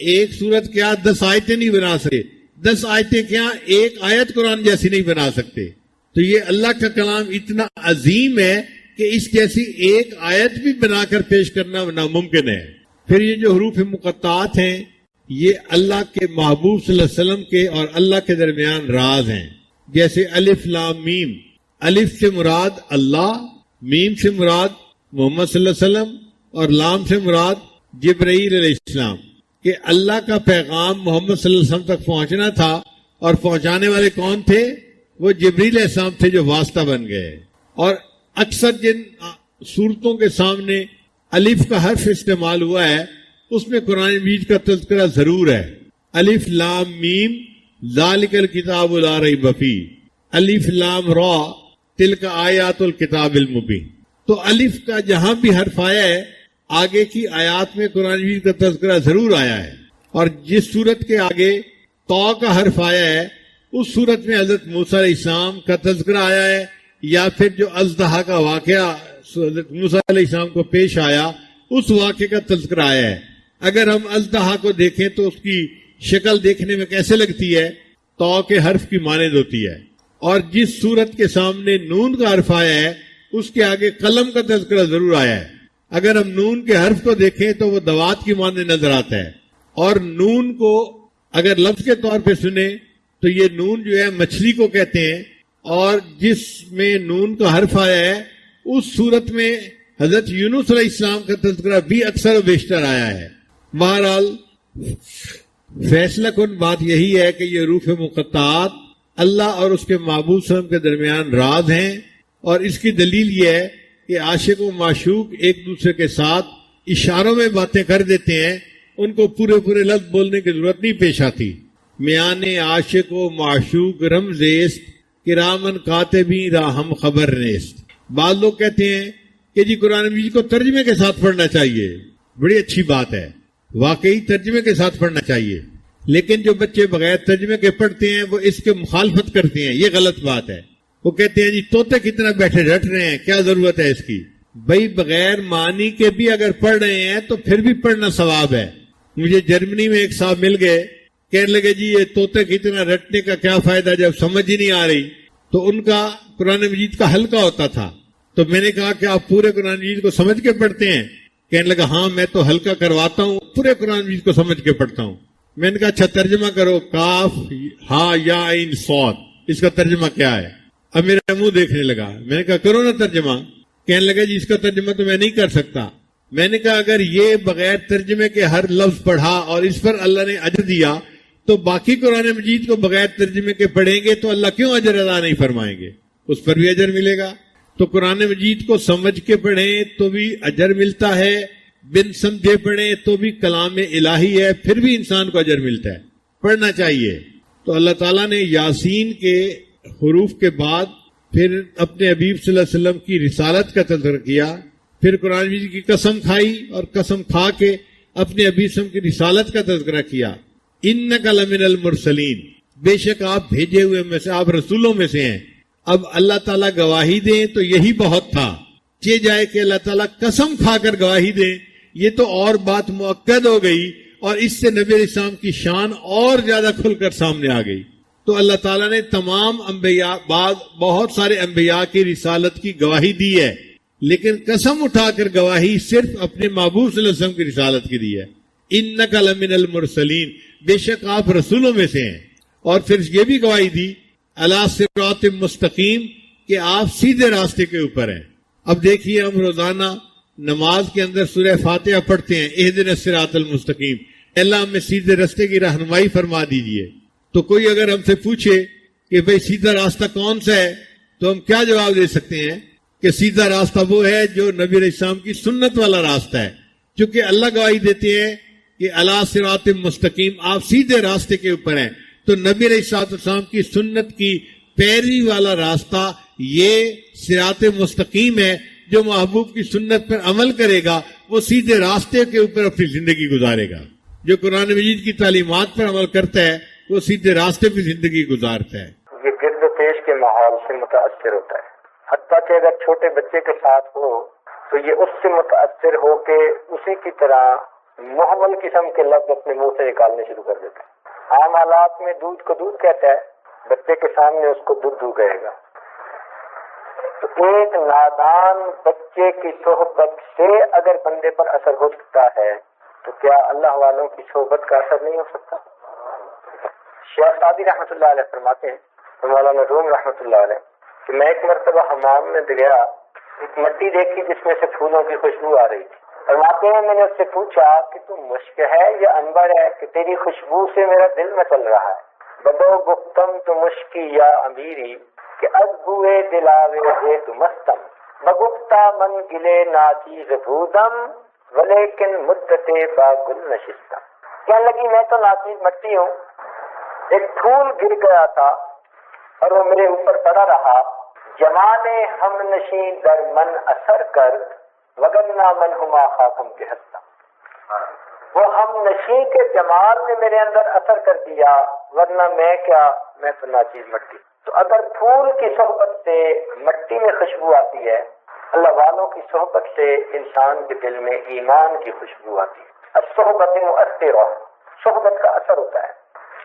ایک سورت کیا 10 آیتیں نہیں بنا سکتے، 10 آیتیں کیا ایک آیت قرآن جیسی نہیں بنا سکتے. تو یہ اللہ کا کلام اتنا عظیم ہے کہ اس جیسی ایک آیت بھی بنا کر پیش کرنا ناممکن ہے. پھر یہ جو حروف مقطعات ہیں یہ اللہ کے محبوب صلی اللہ علیہ وسلم کے اور اللہ کے درمیان راز ہیں. جیسے الف لام میم، الف سے مراد اللہ، میم سے مراد محمد صلی اللہ علیہ وسلم اور لام سے مراد جبرائیل علیہ السلام. کہ اللہ کا پیغام محمد صلی اللہ علیہ وسلم تک پہنچنا تھا اور پہنچانے والے کون تھے؟ وہ جبرائیل علیہ السلام تھے جو واسطہ بن گئے. اور اکثر جن صورتوں کے سامنے الف کا حرف استعمال ہوا ہے اس میں قرآن مجید کا تذکرہ ضرور ہے. الف لام میم ذالک الکتاب لا ریب فیہ، الف لام را تلک آیات الکتاب المبین. تو الف کا جہاں بھی حرف آیا ہے آگے کی آیات میں قرآن مجید کا تذکرہ ضرور آیا ہے. اور جس صورت کے آگے تو کا حرف آیا ہے اس صورت میں حضرت موسیٰ علیہ السلام کا تذکرہ آیا ہے، یا پھر جو اژدہا کا واقعہ حضرت موسیٰ علیہ السلام کو پیش آیا اس واقعے کا تذکرہ آیا ہے. اگر ہم اژدہا کو دیکھیں تو اس کی شکل دیکھنے میں کیسے لگتی ہے؟ تو کے حرف کی مانند ہوتی ہے. اور جس صورت کے سامنے نون کا حرف آیا ہے اس کے آگے قلم کا تذکرہ ضرور آیا ہے. اگر ہم نون کے حرف کو دیکھیں تو وہ دوات کی مانند نظر آتا ہے. اور نون کو اگر لفظ کے طور پہ سنیں تو یہ نون جو ہے مچھلی کو کہتے ہیں، اور جس میں نون کا حرف آیا ہے اس صورت میں حضرت یونس علیہ السلام کا تذکرہ بھی اکثر و بیشتر آیا ہے. بہرحال فیصلہ کن بات یہی ہے کہ یہ حروف مقطعات اللہ اور اس کے محبوب صلی اللہ علیہ وسلم کے درمیان راز ہیں. اور اس کی دلیل یہ ہے کہ عاشق و معشوق ایک دوسرے کے ساتھ اشاروں میں باتیں کر دیتے ہیں، ان کو پورے لفظ بولنے کی ضرورت نہیں پیش آتی. میان عاشق و معشوق رمزیست کرامن کاتبین را ہم خبر نیست. بعض لوگ کہتے ہیں کہ جی قرآن مجید کو ترجمے کے ساتھ پڑھنا چاہیے. بڑی اچھی بات ہے، واقعی ترجمے کے ساتھ پڑھنا چاہیے، لیکن جو بچے بغیر ترجمے کے پڑھتے ہیں وہ اس کے مخالفت کرتے ہیں. یہ غلط بات ہے. وہ کہتے ہیں جی طوطے کتنا بیٹھے رٹ رہے ہیں، کیا ضرورت ہے اس کی؟ بھائی بغیر معنی کے بھی اگر پڑھ رہے ہیں تو پھر بھی پڑھنا ثواب ہے. مجھے جرمنی میں ایک صاحب مل گئے، کہنے لگے جی یہ طوطے کتنا رٹنے کا کیا فائدہ جب سمجھ ہی نہیں آ رہی. تو ان کا قرآن مجید کا حلقہ ہوتا تھا. تو میں نے کہا کہ آپ پورے قرآن مجید کو سمجھ کے پڑھتے ہیں؟ کہنے لگا ہاں میں تو حلقہ کرواتا ہوں، پورے قرآن مجید کو سمجھ کے پڑھتا ہوں. میں نے کہا اچھا ترجمہ کرو، کاف ہا یا عین صاد، اس کا ترجمہ کیا ہے؟ اب میرا منہ دیکھنے لگا. میں نے کہا کرو نا ترجمہ. کہنے لگا جی اس کا ترجمہ تو میں نہیں کر سکتا. میں نے کہا اگر یہ بغیر ترجمے کے ہر لفظ پڑھا اور اس پر اللہ نے اجر دیا تو باقی قرآن مجید کو بغیر ترجمے کے پڑھیں گے تو اللہ کیوں اجر ادا نہیں فرمائیں گے؟ اس پر بھی اجر ملے گا. تو قرآن مجید کو سمجھ کے پڑھیں تو بھی اجر ملتا ہے، بن سمجھے پڑھیں تو بھی کلام الہی ہے، پھر بھی انسان کو اجر ملتا ہے. پڑھنا چاہیے. تو اللہ تعالیٰ نے یاسین کے حروف کے بعد پھر اپنے حبیب صلی اللہ علیہ وسلم کی رسالت کا تذکرہ کیا، پھر قرآن مجید کی قسم کھائی اور قسم کھا کے اپنے حبیب صلی اللہ علیہ وسلم کی رسالت کا تذکرہ کیا. انک لمن المرسلین، بے شک آپ بھیجے ہوئے میں سے، آپ رسولوں میں سے ہیں. اب اللہ تعالیٰ گواہی دیں تو یہی بہت تھا. چہ جائے کہ اللہ تعالیٰ قسم کھا کر گواہی دیں، یہ تو اور بات مؤکد ہو گئی، اور اس سے نبی علیہ السلام کی شان اور زیادہ کھل کر سامنے آ گئی. تو اللہ تعالیٰ نے تمام انبیاء، بہت سارے انبیاء کی رسالت کی گواہی دی ہے، لیکن قسم اٹھا کر گواہی صرف اپنے محبوب صلی اللہ علیہ وسلم کی رسالت کی دی ہے. انک لمن المرسلین، بے شک آپ رسولوں میں سے ہیں. اور پھر یہ بھی گواہی دی علی صراط مستقیم، کہ آپ سیدھے راستے کے اوپر ہیں. اب دیکھیے ہم روزانہ نماز کے اندر سورہ فاتحہ پڑھتے ہیں، اہدنا الصراط المستقیم، اللہ ہمیں سیدھے راستے کی رہنمائی فرما دیجیے. تو کوئی اگر ہم سے پوچھے کہ بھئی سیدھا راستہ کون سا ہے، تو ہم کیا جواب دے سکتے ہیں کہ سیدھا راستہ وہ ہے جو نبی علیہ السلام کی سنت والا راستہ ہے. چونکہ اللہ گواہی دیتے ہیں کہ علی صراط مستقیم، آپ سیدھے راستے کے اوپر ہیں. تو نبی علیہ السلام کی سنت کی پیروی والا راستہ یہ صراط مستقیم ہے. جو محبوب کی سنت پر عمل کرے گا وہ سیدھے راستے کے اوپر اپنی زندگی گزارے گا. جو قرآن مجید کی تعلیمات پر عمل کرتا ہے وہ سیدھے راستے پہ زندگی گزارتا ہے. یہ گرد و پیش کے ماحول سے متاثر ہوتا ہے. حتیٰ کہ اگر چھوٹے بچے کے ساتھ ہو تو یہ اس سے متاثر ہو کے اسی کی طرح محول قسم کے لفظ اپنے منہ سے نکالنے شروع کر دیتا ہے. عام حالات میں دودھ کو دودھ کہتا ہے، بچے کے سامنے اس کو دودھ کہے گا. تو ایک نادان بچے کی صحبت سے اگر بندے پر اثر ہو سکتا ہے تو کیا اللہ والوں کی صحبت کا اثر نہیں ہو سکتا؟ شیخ سعدی رحمۃ اللہ علیہ فرماتے ہیں، مولانا روم رحمۃ اللہ علیہ، کہ میں ایک مرتبہ حمام میں گیا، ایک مٹی دیکھی جس میں سے پھولوں کی خوشبو آ رہی تھی. فرماتے ہیں میں نے اس سے پوچھا کہ تم مشک ہے یا عنبر ہے کہ تیری خوشبو سے میرا دل میں چل رہا ہے. بدو گفتم تو مشکی یا امیری کہ ازبوئے دلاوے ہے تو مستم بگفتا من گلے ناچی غبودم ولیکن مدت با گل نشستم. کہنے لگی میں تو ناچیز مٹی ہوں، ایک پھول گر گیا تھا اور وہ میرے اوپر پڑا رہا. جمال ہم نشین در من اثر کر وگرنا من ہما خاکم کے ہستا. وہ ہم نشین کے جمال نے میرے اندر اثر کر دیا، ورنہ میں کیا، میں تو ناچیز مٹی. تو اگر پھول کی صحبت سے مٹی میں خوشبو آتی ہے، اللہ والوں کی صحبت سے انسان کے دل میں ایمان کی خوشبو آتی ہے. الصحبت مؤثرہ، صحبت کا اثر ہوتا ہے.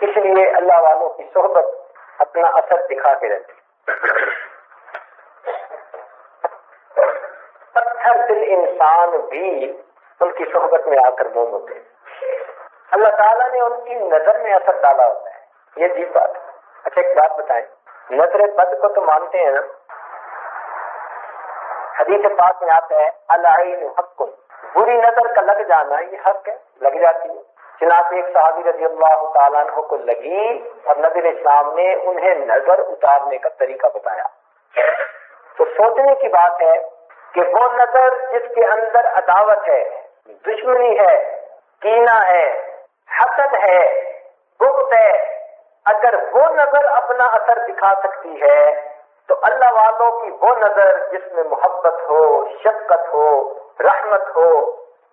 اس لیے اللہ والوں کی صحبت اپنا اثر دکھا کے رہتی ہے. پتھر دل انسان بھی ان کی صحبت میں آ کر موم ہوتے ہیں. اللہ تعالیٰ نے ان کی نظر میں اثر ڈالا ہوتا ہے. یہ عجیب بات ہے. اچھا ایک بات بتائیں، نظر بد کو تو مانتے ہیں نا؟ حدیث پاک میں آتا ہے العین حق، بری نظر کا لگ جانا یہ حق ہے، لگ جاتی ہے. چنانچہ ایک صحابی رضی اللہ تعالیٰ عنہ کو لگی اور نبی علیہ السلام نے انہیں نظر اتارنے کا طریقہ بتایا. تو سوچنے کی بات ہے کہ وہ نظر جس کے اندر عداوت ہے، دشمنی ہے، کینہ ہے، حسد ہے، بغض ہے، اگر وہ نظر اپنا اثر دکھا سکتی ہے تو اللہ والوں کی وہ نظر جس میں محبت ہو، شفقت ہو، رحمت ہو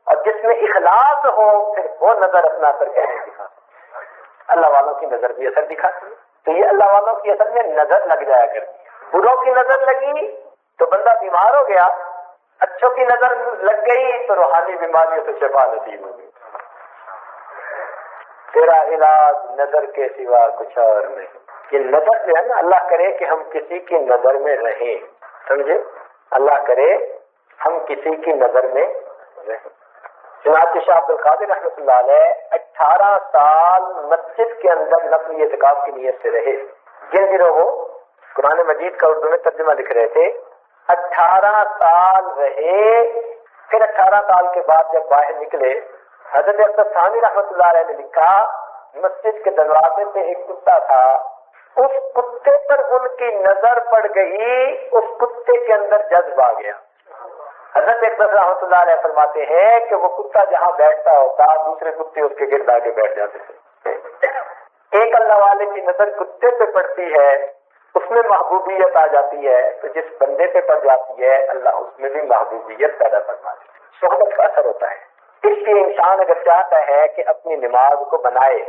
اور جس میں اخلاص ہو، پھر وہ نظر اپنا اثر کیسے دکھا سکتی ہے؟ اللہ والوں کی نظر بھی اثر دکھاتی ہے. تو یہ اللہ والوں کی اثر میں نظر لگ جایا کرتی ہے. بروں کی نظر لگی تو بندہ بیمار ہو گیا، اچھوں کی نظر لگ گئی تو روحانی بیماریوں سے شفا نصیب ہو گئی. تیرا علاج نظر کے سوا کچھ اور نہیں. یہ نظر جو ہے نا، اللہ کرے کہ ہم کسی کی نظر میں رہیں، سمجھے؟ اللہ کرے ہم کسی کی نظر میں رہیں. چنانچہ شاہ عبد القادر رحمۃ اللہ علیہ 18 سال مسجد کے اندر نفلی اعتکاف کی نیت سے رہے. جن دنوں وہ قرآن مجید کا اردو میں ترجمہ لکھ رہے تھے، 18 سال رہے. پھر 18 سال کے بعد جب باہر نکلے، حضرت اختر ثانی رحمۃ اللہ علیہ نے لکھا مسجد کے دروازے پہ ایک کتا تھا، اس کتے پر ان کی نظر پڑ گئی، اس کتے کے اندر جذب آ گیا. حضرت اقدس رحمۃ اللہ علیہ فرماتے ہیں کہ وہ کتا جہاں بیٹھتا ہوتا دوسرے کتے اس کے گرد آگے بیٹھ جاتے تھے. ایک اللہ والے کی نظر کتے پہ پڑتی ہے، اس میں محبوبیت آ جاتی ہے، تو جس بندے پہ پڑ جاتی ہے اللہ اس میں بھی محبوبیت پیدا فرماتی ہے. صحبت کا اثر ہوتا ہے. اس لیے انسان اگر چاہتا ہے کہ اپنی نماز کو بنائے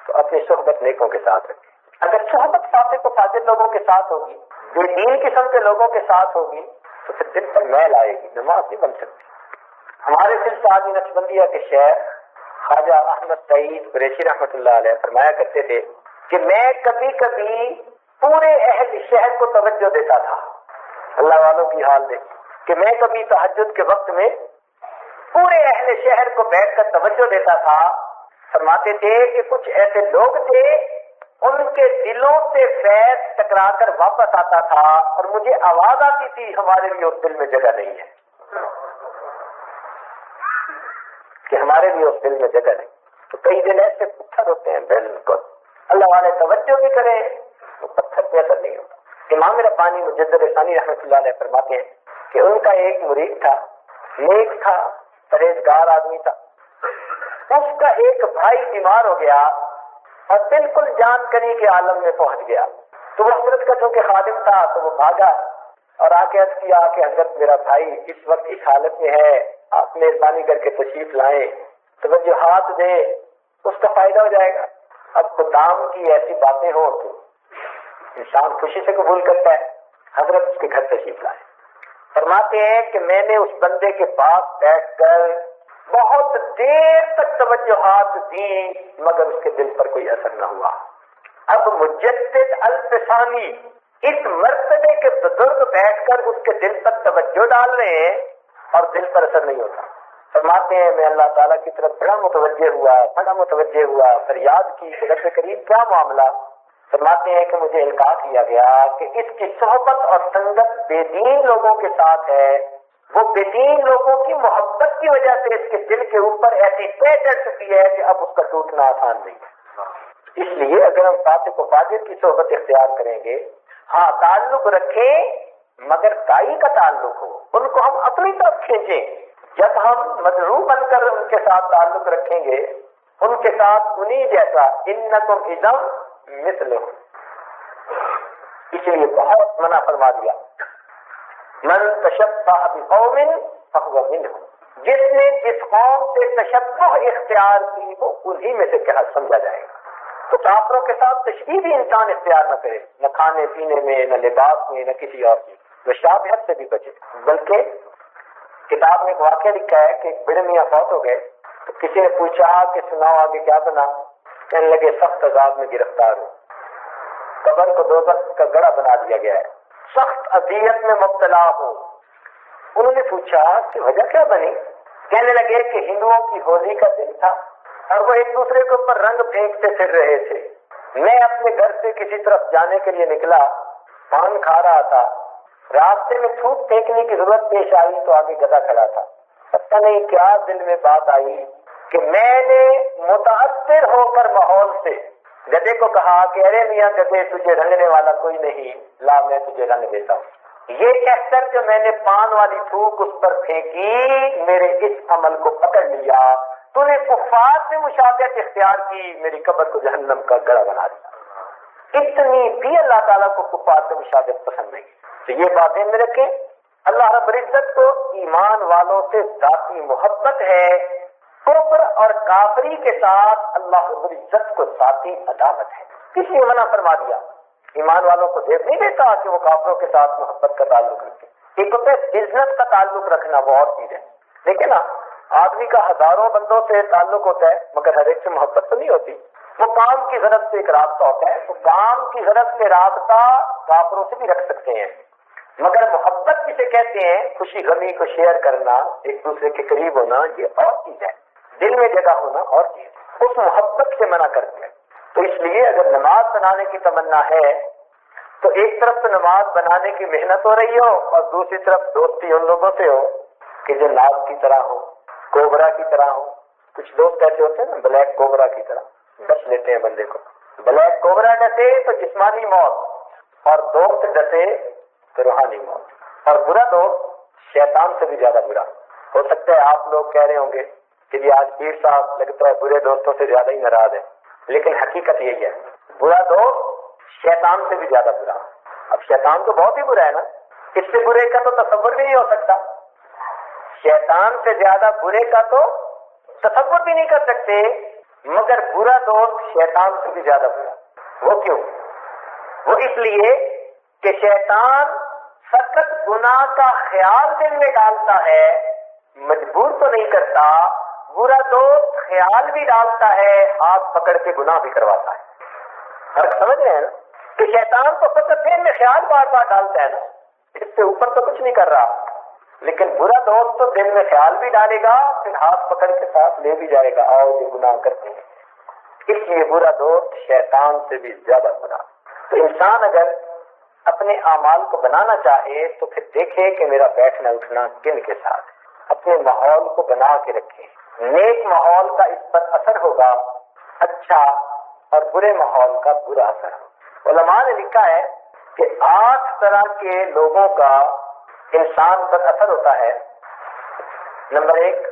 تو اپنی صحبت نیکوں کے ساتھ رکھے. اگر صحبت فاسق و فاجر لوگوں کے ساتھ ہوگی، بے دین قسم کے لوگوں کے ساتھ ہوگی تو پھر دل پر میل آئے گی، نماز نہیں بن سکتی. ہمارے سلسلہ نقشبندیہ کے شیخ خواجہ احمد سعید قریشی رحمۃ اللہ علیہ فرمایا کرتے تھے کہ میں کبھی کبھی پورے اہل شہر کو توجہ دیتا تھا. اللہ والوں کی حال دیکھ کہ میں کبھی تہجد کے وقت میں پورے اہل شہر کو بیٹھ کر توجہ دیتا تھا. فرماتے تھے کہ کچھ ایسے لوگ تھے ان کے دلوں سے فیض ٹکرا کر واپس آتا تھا اور مجھے آواز آتی تھی ہمارے لیے اس دل میں جگہ نہیں ہے، کہ ہمارے لیے اس دل میں جگہ نہیں. تو کئی دل ایسے پتھر ہوتے ہیں، بالکل اللہ والے توجہ بھی کریں تو پتھر پہ اثر نہیں ہوتا. امام ربانی مجدد ثانی رحمۃ اللہ علیہ فرماتے ہیں کہ ان کا ایک مرید تھا، نیک تھا، پرہیزگار آدمی تھا. اس کا ایک بھائی بیمار ہو گیا اور بالکل جان کنی کے عالم میں پہنچ گیا. تو وہ حضرت کا چونکہ خادم تھا تو وہ بھاگا اور آ کے عرض کیا کہ حضرت میرا بھائی اس وقت اس حالت میں ہے، آپ مہربانی کر کے تشریف لائیں، توجہات دیں، اس کا فائدہ ہو جائے گا. اب خدام کی ایسی باتیں ہوں تو انسان خوشی سے قبول کرتا ہے. حضرت اس کے گھر تشریف لائے. فرماتے ہیں کہ میں نے اس بندے کے پاس بیٹھ کر بہت دیر تک توجہات دی مگر اس کے دل پر کوئی اثر نہ ہوا. اب مجدد الفسانی اس مرتبے کے بزرگ بیٹھ کر اس کے دل پر توجہ ڈال رہے ہیں اور دل پر اثر نہیں ہوتا. فرماتے ہیں میں اللہ تعالیٰ کی طرف بڑا متوجہ ہوا، فریاد کی رب کریم کیا معاملہ. فرماتے ہیں کہ مجھے القاء کیا گیا کہ اس کی صحبت اور سنگت بے دین لوگوں کے ساتھ ہے. وہ بے دین لوگوں کی محبت کی وجہ سے اس کے دل کے اوپر ایسی طے چڑھ چکی ہے کہ اب اس کا ٹوٹنا آسان نہیں ہے. اس لیے اگر ہم فاسق و فاجر کی صحبت اختیار کریں گے، ہاں تعلق رکھیں مگر دائی کا تعلق ہو، ان کو ہم اپنی طرف کھینچیں. جب ہم مدعو بن کر ان کے ساتھ تعلق رکھیں گے، ان کے ساتھ انہی جیسا انکم اذا مثلہم. اس لیے بہت منع فرما دیا من تشبہ بقوم فہو منہم. جس نے جس قوم سے تشبہ اختیار کی وہ انہی میں سے کیا سمجھا جائے گا. تو کافروں کے ساتھ تشبیہ بھی انسان اختیار نہ کرے، نہ کھانے پینے میں، نہ لباس میں، نہ کسی اور چیز. مشابہت سے بھی بچے. بلکہ کتاب میں ایک واقعہ لکھا ہے کہ ایک بڑے میاں فوت ہو گئے تو کسی نے پوچھا کہ سناؤ آگے کیا بنا. کہنے لگے سخت عذاب میں گرفتار ہوں، قبر کو دوزخ کا گڑھا بنا دیا گیا ہے، سخت اذیت میں مبتلا ہوں. انہوں نے پوچھا کہ وجہ کیا بنی. کہنے لگے کہ ہندوؤں کی ہولی کا دن تھا اور وہ ایک دوسرے کے اوپر رنگ پھینکتے پھر رہے تھے. میں اپنے گھر سے کسی طرف جانے کے لیے نکلا، پان کھا رہا تھا، راستے میں تھوک پھینکنے کی ضرورت پیش آئی تو آگے گدھا کھڑا تھا. پتہ نہیں کیا دل میں بات آئی کہ میں نے متاثر ہو کر ماحول سے گدھے کو کہا کہ ارے میاں گدھے تجھے رنگنے والا کوئی نہیں، لا میں تجھے رنگ دیتا ہوں. یہ کہہ کر جو میں نے پان والی تھوک اس پر پھینکی میرے اس عمل کو پکڑ لیا، تو نے کفار سے مشابہت اختیار کی، میری قبر کو جہنم کا گڑھا بنا دیا. اتنی بھی اللہ تعالیٰ کو کفار سے مشابہت پسند نہیں. تو یہ باتیں میں رکھیں. اللہ رب العزت کو ایمان والوں سے ذاتی محبت ہے، کفر اور کافری کے ساتھ اللہ رب العزت کو ذاتی عداوت ہے. اس لیے منع فرما دیا. ایمان والوں کو دیکھ نہیں دیتا کہ وہ کافروں کے ساتھ محبت کا تعلق رکھے. ایک ہوتا ہے بزنس کا تعلق رکھنا، وہ اور چیز ہے. دیکھیں نا، آدمی کا ہزاروں بندوں سے تعلق ہوتا ہے مگر ہر ایک سے محبت تو نہیں ہوتی. وہ کام کی غرض سے ایک رابطہ ہوتا ہے، تو کام کی غرض سے رابطہ کافروں سے بھی رکھ سکتے ہیں. مگر محبت جسے کہتے ہیں، خوشی غمی کو شیئر کرنا، ایک دوسرے کے قریب ہونا، یہ اور چیز ہے. دل میں جگہ ہونا اور چیز. اس محبت سے منع کرتے ہیں. تو اس لیے اگر نماز بنانے کی تمنا ہے تو ایک طرف تو نماز بنانے کی محنت ہو رہی ہو اور دوسری طرف دوستی ان لوگوں سے ہو کہ جو ناگ کی طرح ہو، کوبرا کی طرح ہو. کچھ دوست ایسے ہوتے ہیں نا، بلیک کوبرا کی طرح ڈس لیتے ہیں بندے کو. بلیک کوبرا ڈسے تو جسمانی موت اور دوست ڈسے تو روحانی موت. اور برا دوست شیطان سے بھی زیادہ برا. ہو سکتا ہے آپ لوگ کہہ رہے ہوں گے کہ جی آج پیر صاحب لگتا ہے برے دوستوں سے زیادہ ہی ناراض ہے، لیکن حقیقت یہی ہے، برا دوست شیطان سے بھی زیادہ برا. اب شیطان تو بہت ہی برا ہے نا، اس سے برے کا تو تصور بھی نہیں ہو سکتا. شیطان سے زیادہ برے کا تو تصور بھی نہیں کر سکتے، مگر برا دوست شیطان سے بھی زیادہ برا. وہ کیوں؟ وہ اس لیے کہ شیطان سخت گناہ کا خیال دل میں ڈالتا ہے، مجبور تو نہیں کرتا. برا دوست خیال بھی ڈالتا ہے، ہاتھ پکڑ کے گناہ بھی کرواتا ہے. فرق سمجھ رہے ہیں نا کہ شیطان تو فقط دل میں خیال بار بار ڈالتا ہے نا، اس سے اوپر تو کچھ نہیں کر رہا. لیکن برا دوست تو دل میں خیال بھی ڈالے گا، پھر ہاتھ پکڑ کے ساتھ لے بھی جائے گا، آؤ یہ گناہ کرتے ہیں۔ اس لیے برا دوست شیطان سے بھی زیادہ برا۔ تو انسان اگر اپنے اعمال کو بنانا چاہے تو پھر دیکھے کہ میرا بیٹھنا اٹھنا کن کے ساتھ، اپنے ماحول کو بنا کے رکھے۔ نیک ماحول کا اس پر اثر ہوگا اچھا، اور برے ماحول کا برا اثر ہوگا۔ علماء نے لکھا ہے کہ 8 طرح کے لوگوں کا انسان پر اثر ہوتا ہے۔ نمبر 1،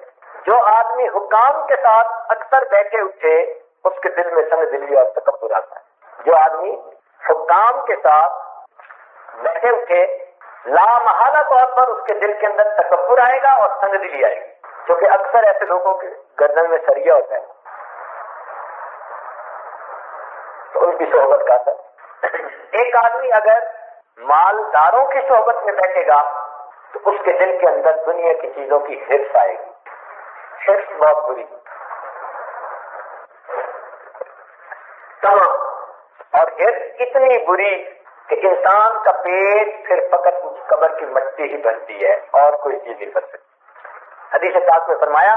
جو آدمی حکام کے ساتھ اکثر بیٹھے اٹھے اس کے دل میں سنگ دلی اور تکبر آتا ہے۔ جو آدمی حکام کے ساتھ بیٹھے اٹھے لامحالہ طور پر اس کے دل کے اندر تکبر آئے گا اور سنگ دلی آئے گی، کیونکہ اکثر ایسے لوگوں کے گردن میں سریا ہوتا ہے، تو ان کی صحبت کا اثر۔ ایک آدمی اگر مالداروں کی صحبت میں بیٹھے گا تو اس کے دل کے اندر دنیا کی چیزوں کی حرص آئے گی۔ حرص بہت بری اور حرص اتنی بری کہ انسان کا پیٹ پھر فقط قبر کی مٹی ہی بنتی ہے اور کوئی چیز نہیں بن سکتی۔ حدیث پاک میں فرمایا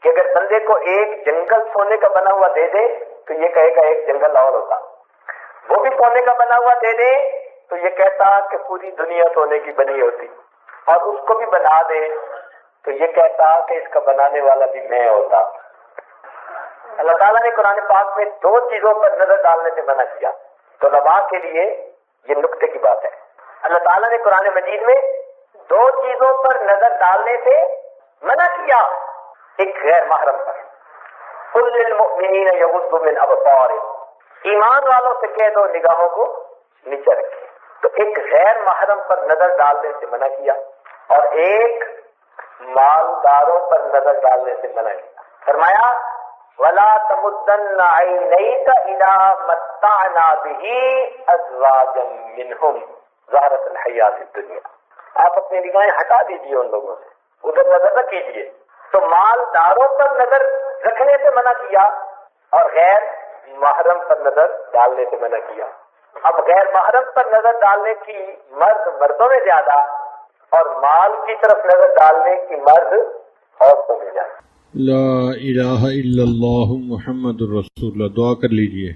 کہ اگر بندے کو ایک جنگل سونے کا بنا ہوا دے دے تو یہ کہے گا ایک جنگل اور ہوگا، وہ بھی سونے کا بنا ہوا دے دے تو یہ کہتا کہ پوری دنیا سونے کی بنی ہوتی، اور اس کو بھی بنا دے تو یہ کہتا کہ اس کا بنانے والا بھی میں ہوتا۔ اللہ تعالیٰ نے قرآن پاک میں 2 چیزوں پر نظر ڈالنے سے منع کیا، تو طلباء کے لیے یہ نکتے کی بات ہے۔ اللہ تعالیٰ نے قرآن مجید میں 2 چیزوں پر نظر ڈالنے سے منع کیا، ایک غیر محرم پر۔ قل للمؤمنین یغضوا من ابصارہم، ایمان والوں سے کہہ دو نگاہوں کو نیچے رکھیں۔ تو ایک غیر محرم پر نظر ڈالنے سے منع کیا، اور ایک مالداروں پر نظر ڈالنے سے منع کیا۔ فرمایا وَلَا تَمُدَّنَّ عَيْنَيْكَ إِلَىٰ مَتَّعْنَا بِهِ أَزْوَاجًا مِّنْهُمْ زَهْرَةَ الْحَيَاةِ الدُّنْيَا، آپ اپنی نگاہیں ہٹا دیجیے ان لوگوں سے، ادھر نظر نہ کیجیے۔ تو مالداروں پر نظر رکھنے سے منع کیا اور غیر محرم پر نظر ڈالنے سے منع کیا۔ اب غیر محرم پر نظر ڈالنے کی مرد مردوں میں زیادہ، اور مال کی طرف نظر ڈالنے کی مرد عورتوں میں زیادہ۔ لا الہ الا اللہ محمد الرسول اللہ۔ دعا کر لیجئے۔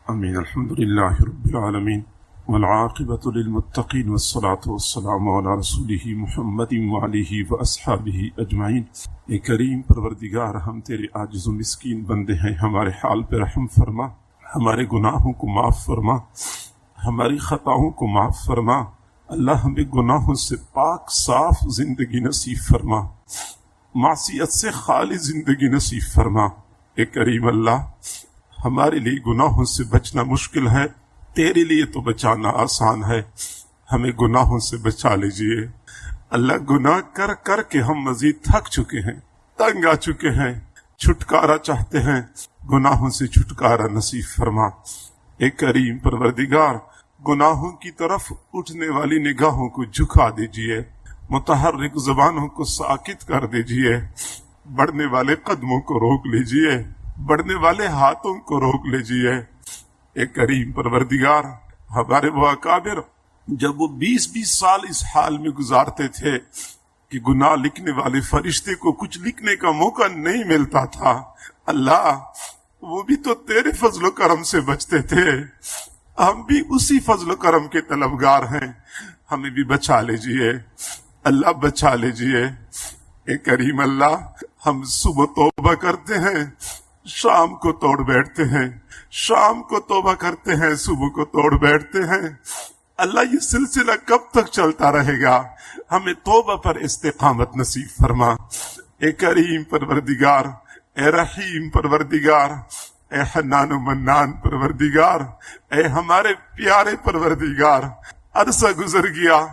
امین۔ الحمدللہ رب العالمین والعاقبۃ للمتقین والصلاة والسلام علی رسولہ محمد وعلیہ واصحابہ اجمعین۔ اے کریم پروردگار، ہم تیرے عاجز و مسکین بندے ہیں، ہمارے حال پہ رحم فرما، ہمارے گناہوں کو معاف فرما، ہماری خطاؤں کو معاف فرما۔ اللہ ہمیں گناہوں سے پاک صاف زندگی نصیب فرما، معصیت سے خالی زندگی نصیب فرما۔ اے کریم اللہ، ہمارے لیے گناہوں سے بچنا مشکل ہے، تیرے لیے تو بچانا آسان ہے، ہمیں گناہوں سے بچا لیجئے۔ اللہ، گناہ کر کر کے ہم مزید تھک چکے ہیں، تنگ آ چکے ہیں، چھٹکارا چاہتے ہیں، گناہوں سے چھٹکارا نصیب فرما۔ اے کریم پروردگار، گناہوں کی طرف اٹھنے والی نگاہوں کو جھکا دیجئے، متحرک زبانوں کو ساکت کر دیجئے، بڑھنے والے قدموں کو روک لیجئے، بڑھنے والے ہاتھوں کو روک لیجئے۔ اے کریم پروردگار، ہمارے وہ اکابر جب وہ 20 سال اس حال میں گزارتے تھے کہ گناہ لکھنے والے فرشتے کو کچھ لکھنے کا موقع نہیں ملتا تھا، اللہ وہ بھی تو تیرے فضل و کرم سے بچتے تھے، ہم بھی اسی فضل و کرم کے طلبگار ہیں، ہمیں بھی بچا لیجئے اللہ، بچا لیجئے۔ اے کریم اللہ، ہم صبح توبہ کرتے ہیں، شام کو توڑ بیٹھتے ہیں، شام کو توبہ کرتے ہیں، صبح کو توڑ بیٹھتے ہیں۔ اللہ، یہ سلسلہ کب تک چلتا رہے گا؟ ہمیں توبہ پر استقامت نصیب فرما۔ اے کریم پروردگار، اے رحیم پروردگار، اے حنان و منان پروردگار، اے ہمارے پیارے پروردگار، عرصہ گزر گیا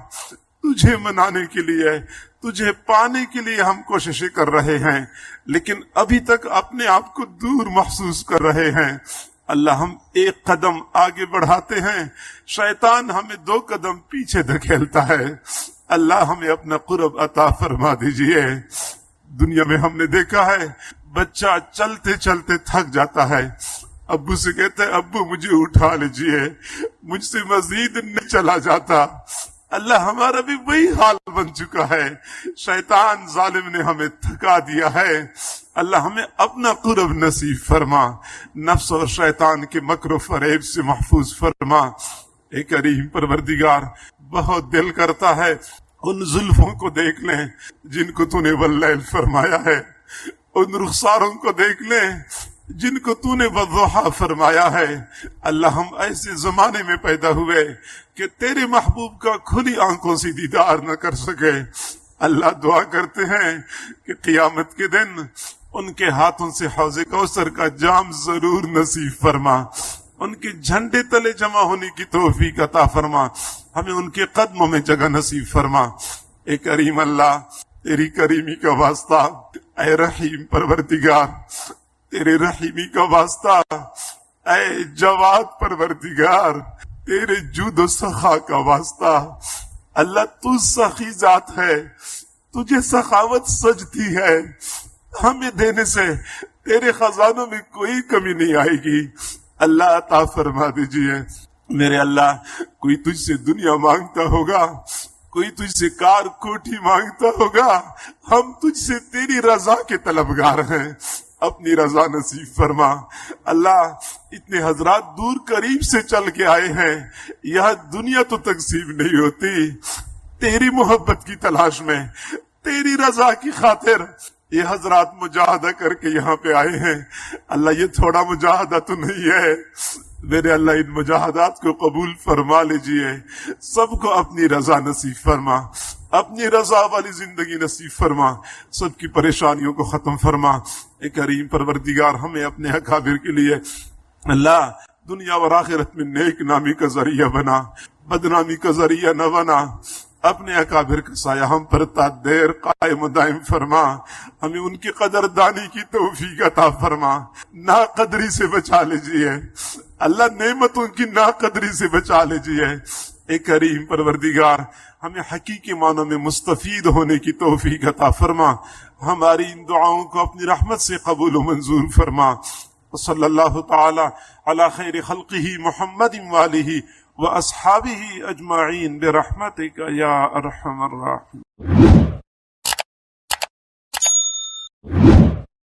تجھے منانے کے لیے، تجھے پانے کے لیے ہم کوششیں کر رہے ہیں، لیکن ابھی تک اپنے آپ کو دور محسوس کر رہے ہیں۔ اللہ، ہم ایک قدم آگے بڑھاتے ہیں، شیطان ہمیں 2 قدم پیچھے دھکیلتا ہے۔ اللہ، ہمیں اپنا قرب عطا فرما دیجئے۔ دنیا میں ہم نے دیکھا ہے، بچہ چلتے چلتے تھک جاتا ہے، ابو سے کہتا ہے ابو مجھے اٹھا لیجئے، مجھ سے مزید نہیں چلا جاتا۔ اللہ ہمارا بھی وہی حال بن چکا ہے، شیطان ظالم نے ہمیں تھکا دیا ہے، اللہ ہمیں اپنا قرب نصیب فرما، نفس اور شیطان کے مکر و فریب سے محفوظ فرما۔ اے کریم پروردگار، بہت دل کرتا ہے ان زلفوں کو دیکھ لیں جن کو تو نے واللیل فرمایا ہے، ان رخساروں کو دیکھ لیں جن کو تو نے والضحیٰ فرمایا ہے۔ اللہ ہم ایسے زمانے میں پیدا ہوئے کہ تیرے محبوب کا کھلی آنکھوں سے دیدار نہ کر سکے۔ اللہ دعا کرتے ہیں کہ قیامت کے دن ان کے ہاتھوں سے حوض کوثر کا جام ضرور نصیب فرما، ان کے جھنڈے تلے جمع ہونے کی توفیق عطا فرما، ہمیں ان کے قدموں میں جگہ نصیب فرما۔ اے کریم اللہ، تیری کریمی کا واسطہ، اے رحیم پروردگار، تیرے رحیمی کا واسطہ، اے جواد پروردگار، تیرے جود و سخا کا واسطہ، اللہ تو سخی ذات ہے، تجھے سخاوت سجتی ہے، ہمیں دینے سے تیرے خزانوں میں کوئی کمی نہیں آئے گی۔ اللہ عطا فرما دیجئے۔ میرے اللہ، کوئی تجھ سے دنیا مانگتا ہوگا، کوئی تجھ سے کار کوٹھی مانگتا ہوگا، ہم تجھ سے تیری رضا کے طلبگار ہیں، اپنی رضا نصیب فرما۔ اللہ، اتنے حضرات دور قریب سے چل کے آئے ہیں، یہاں دنیا تو تقسیم نہیں ہوتی، تیری محبت کی تلاش میں، تیری رضا کی خاطر یہ حضرات مجاہدہ کر کے یہاں پہ آئے ہیں۔ اللہ، یہ تھوڑا مجاہدہ تو نہیں ہے، میرے اللہ ان مجاہدات کو قبول فرما لیجئے، سب کو اپنی رضا نصیب فرما، اپنی رضا والی زندگی نصیب فرما، سب کی پریشانیوں کو ختم فرما۔ اے کریم پروردگار، ہمیں اپنے اکابر کے لیے اللہ دنیا اور آخرت میں نیک نامی کا ذریعہ بنا، بدنامی کا ذریعہ نہ بنا۔ اپنے اکابر کا سایہ ہم پر تا دیر قائم و دائم فرما، ہمیں ان کی قدردانی کی توفیق عطا فرما، ناقدری سے بچا لیجئے اللہ، نعمتوں کی ناقدری سے بچا لیجئے۔ اے کریم پروردگار، ہمیں حقیقی معنوں میں مستفید ہونے کی توفیق عطا فرما، ہماری ان دعاؤں کو اپنی رحمت سے قبول و منظور فرما۔ صلی اللہ تعالی علی خیر خلقہ محمد وآلہ وأصحابه أجمعين برحمتك يا أرحم الراحمين۔